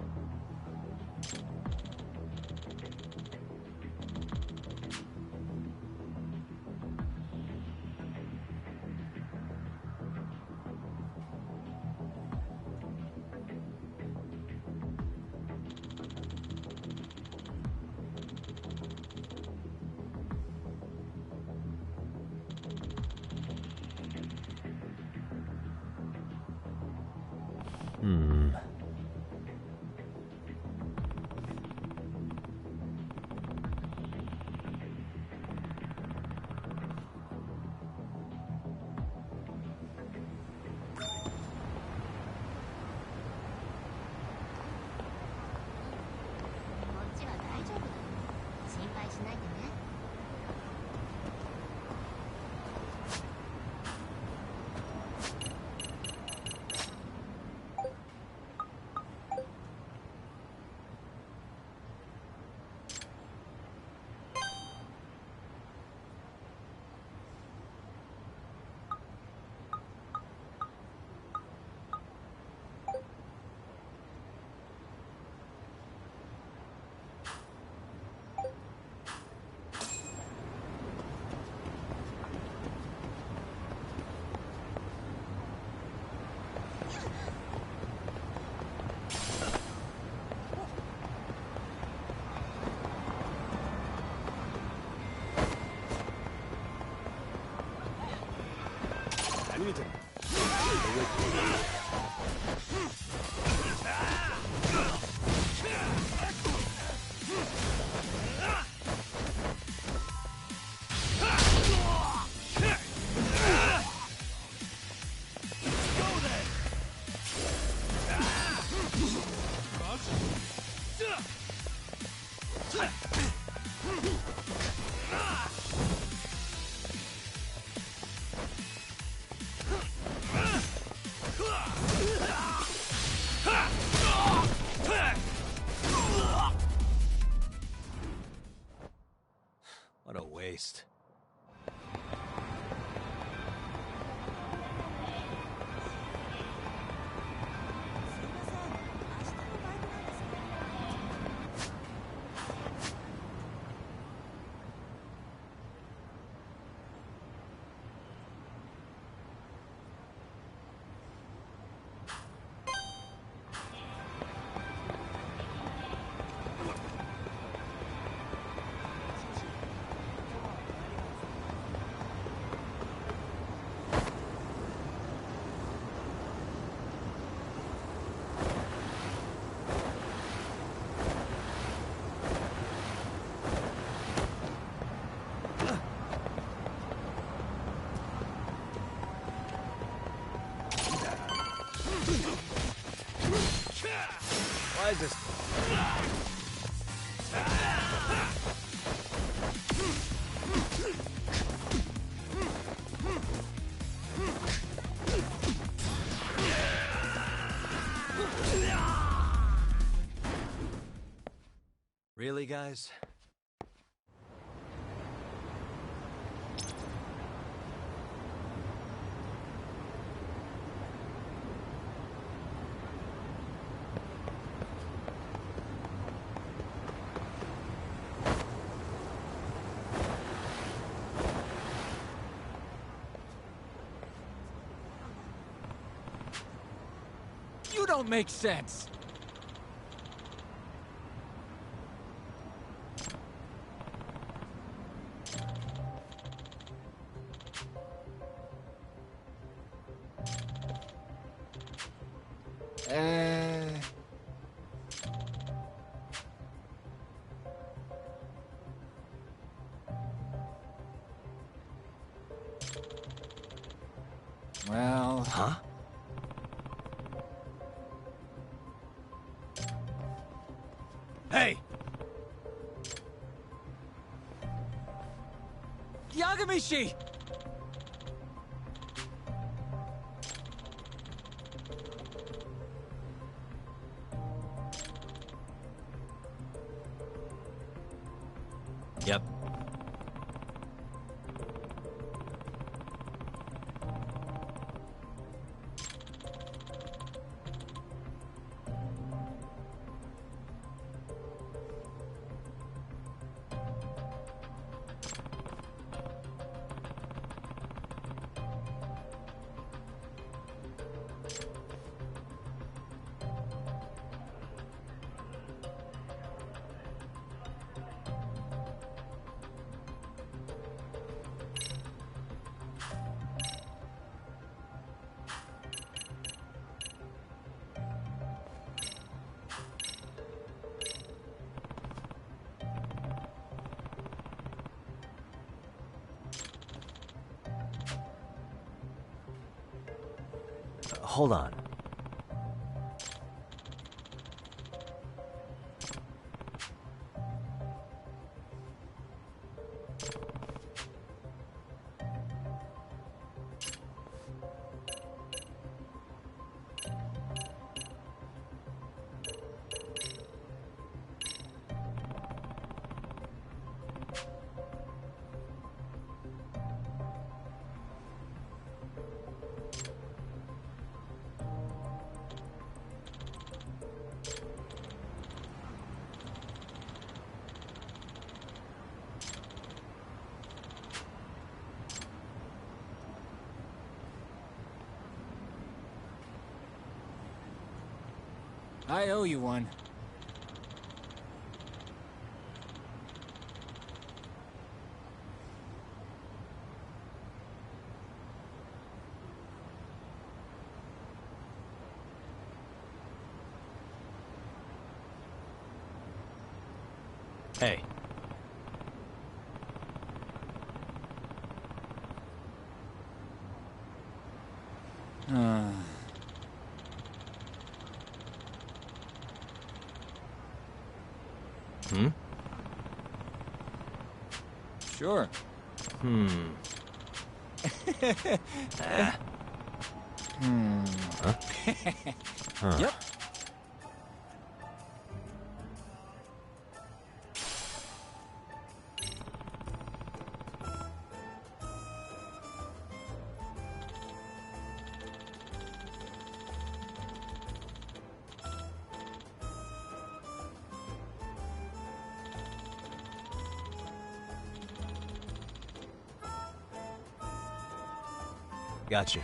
What a waste. Why is this? Really, guys? You don't make sense! Well... Huh? Hey! Yagamishi! Yep. Hold on. I owe you one. Hey. Hmm? Sure. Ah. Huh? Huh. Yep. Gotcha.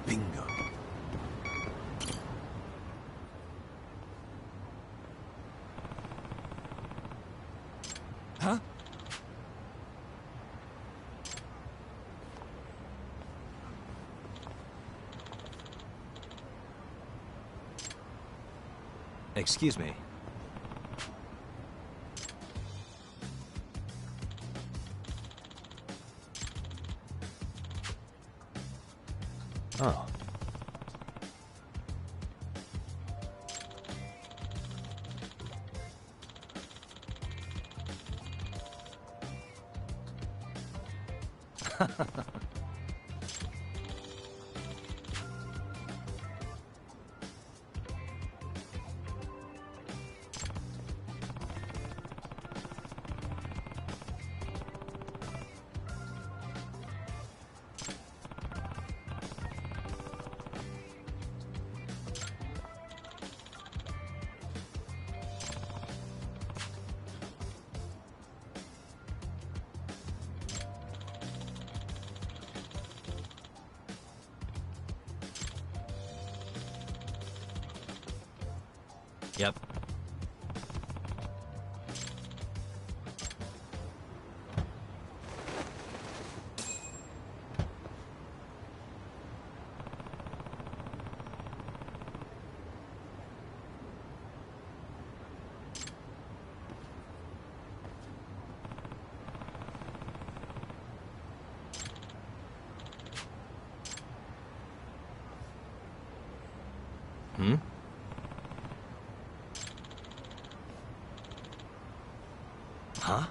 Bingo. Huh? Excuse me. Oh. Yep. Hmm? Huh?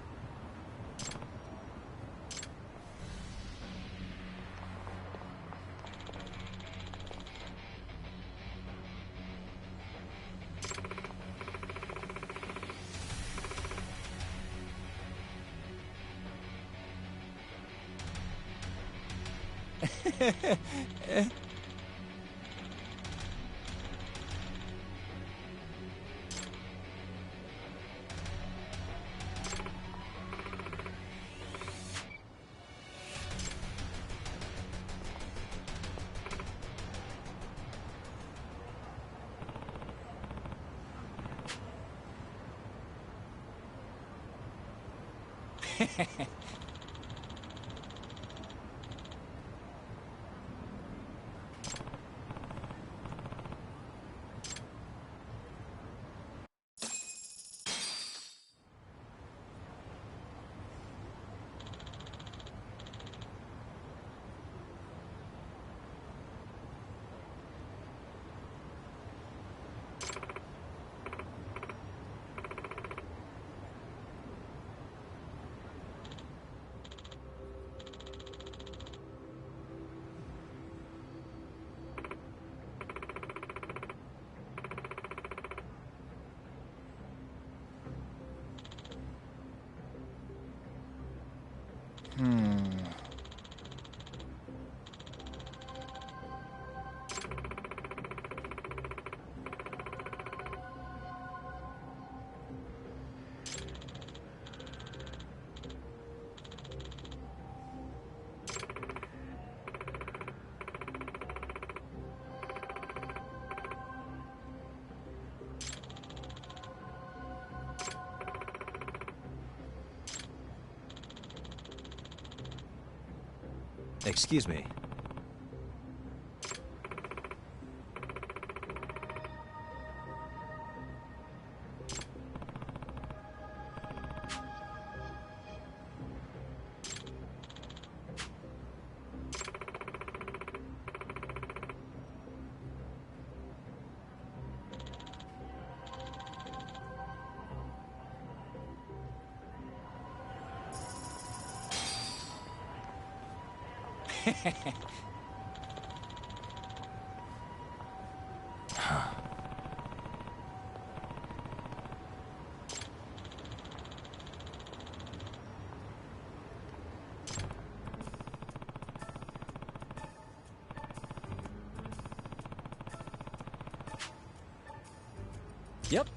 Excuse me. Yep.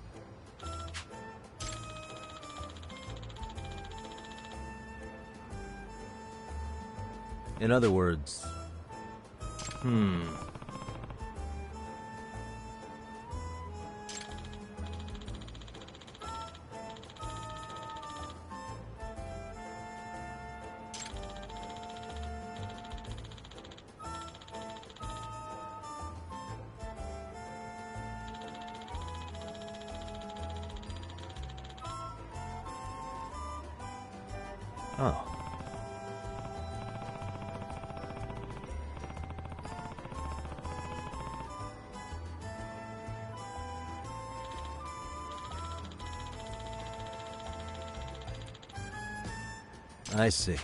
In other words, oh. I see.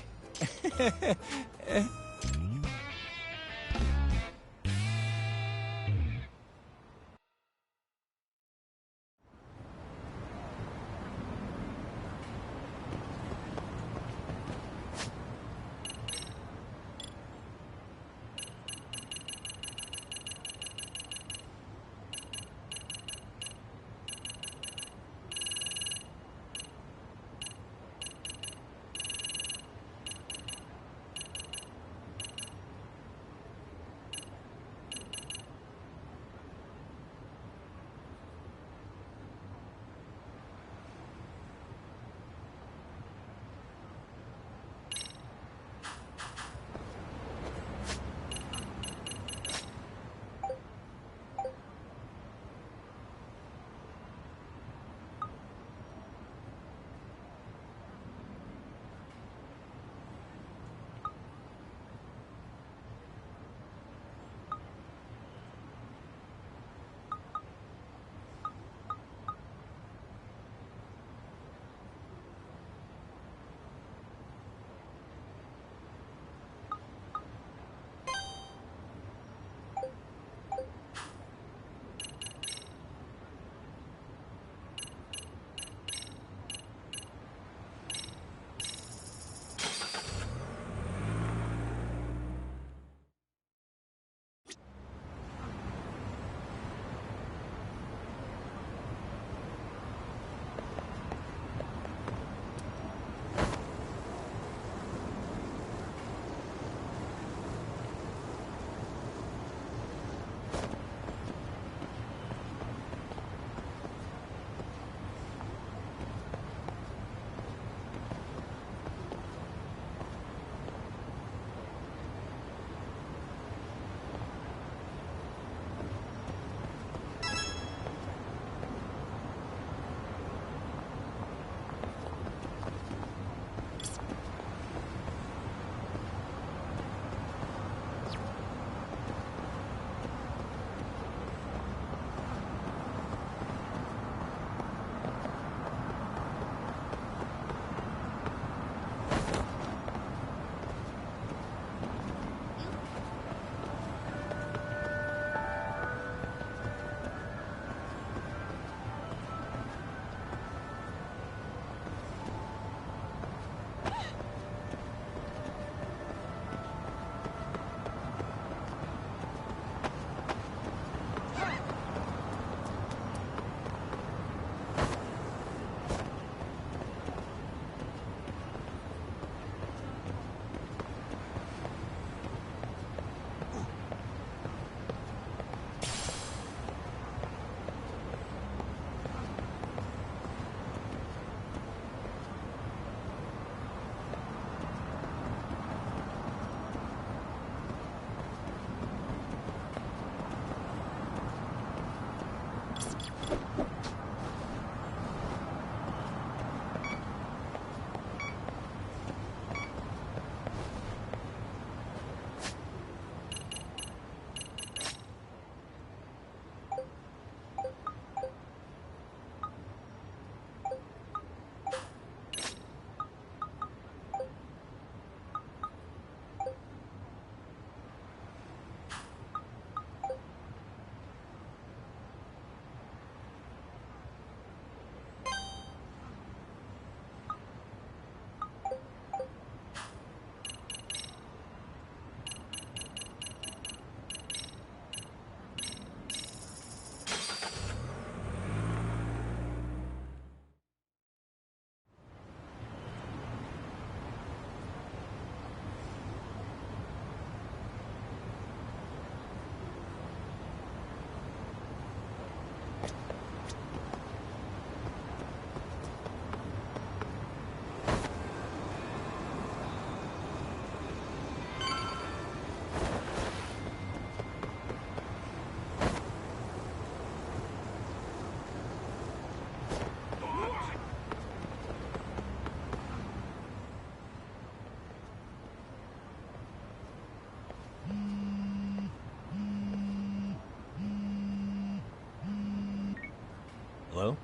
Hello?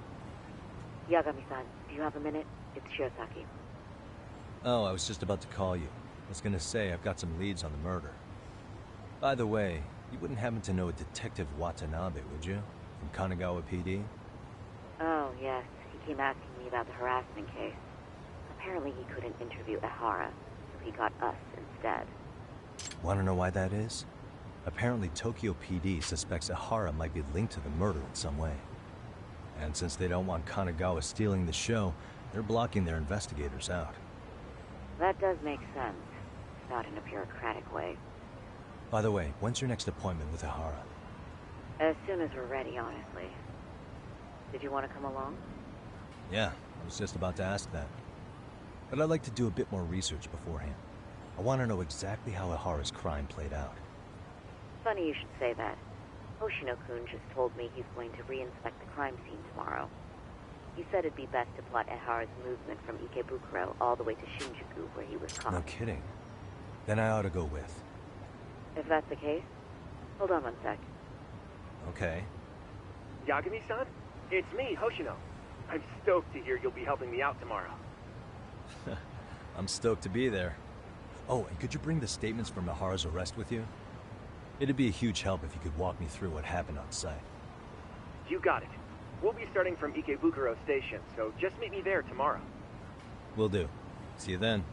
Yagami-san, do you have a minute? It's Shiosaki. Oh, I was just about to call you. was gonna say I've got some leads on the murder. By the way, you wouldn't happen to know a Detective Watanabe, would you? From Kanagawa PD? Oh, yes. He came asking me about the harassment case. Apparently he couldn't interview Ehara, so he got us instead. Wanna know why that is? Apparently Tokyo PD suspects Ehara might be linked to the murder in some way. And since they don't want Kanagawa stealing the show, they're blocking their investigators out. That does make sense. Not in a bureaucratic way. By the way, when's your next appointment with Ehara? As soon as we're ready, honestly. Did you want to come along? Yeah, I was just about to ask that. But I'd like to do a bit more research beforehand. I want to know exactly how Ehara's crime played out. Funny you should say that. Hoshino-kun just told me he's going to re-inspect the crime scene tomorrow. He said it'd be best to plot Ehara's movement from Ikebukuro all the way to Shinjuku, where he was caught. No kidding. Then I ought to go with. If that's the case, hold on one sec. Okay. Yagami-san? It's me, Hoshino. I'm stoked to hear you'll be helping me out tomorrow. I'm stoked to be there. Oh, and could you bring the statements from Ehara's arrest with you? It'd be a huge help if you could walk me through what happened on site. You got it. We'll be starting from Ikebukuro Station, so just meet me there tomorrow. Will do. See you then.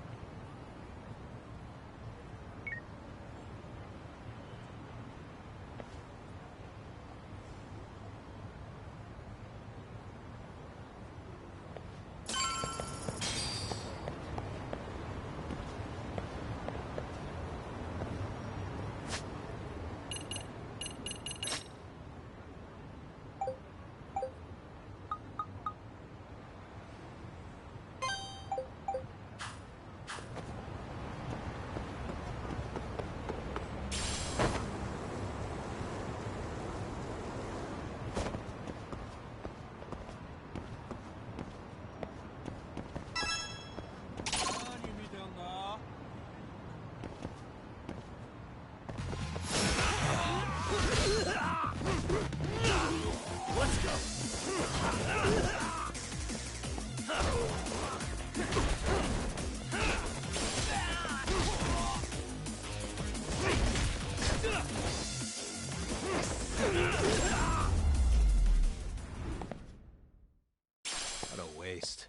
What a waste.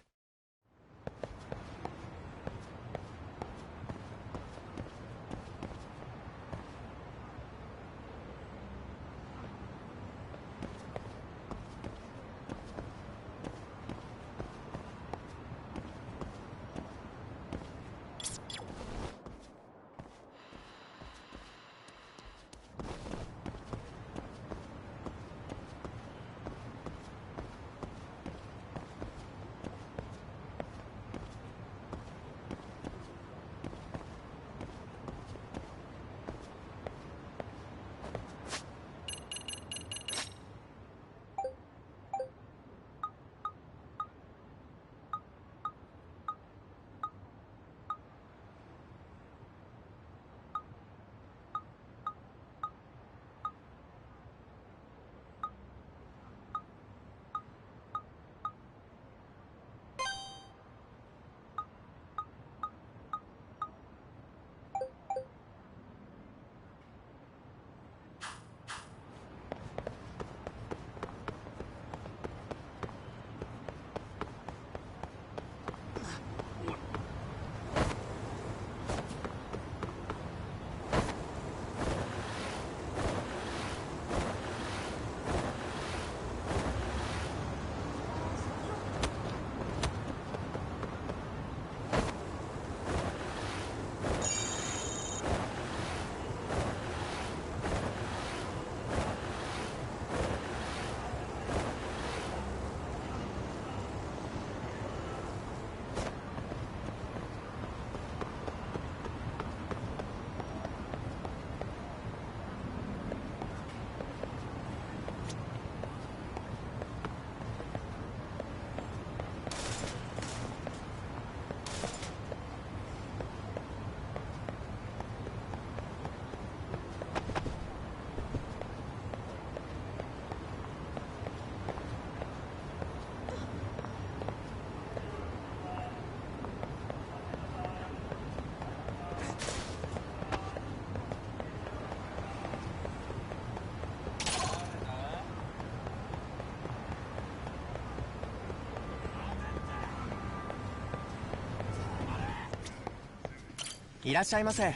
いらっしゃいませ。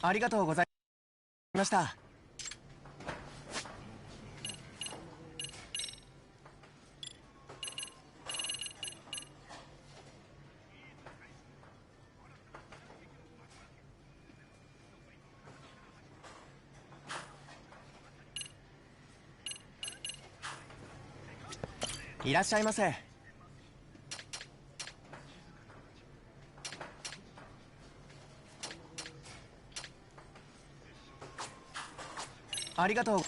ありがとうございました。いらっしゃいませ。ありがとう。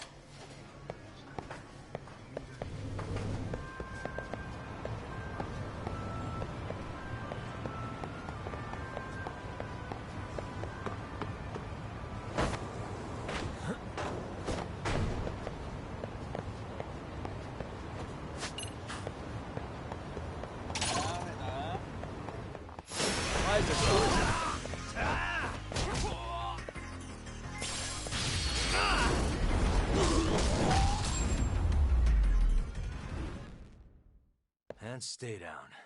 And stay down.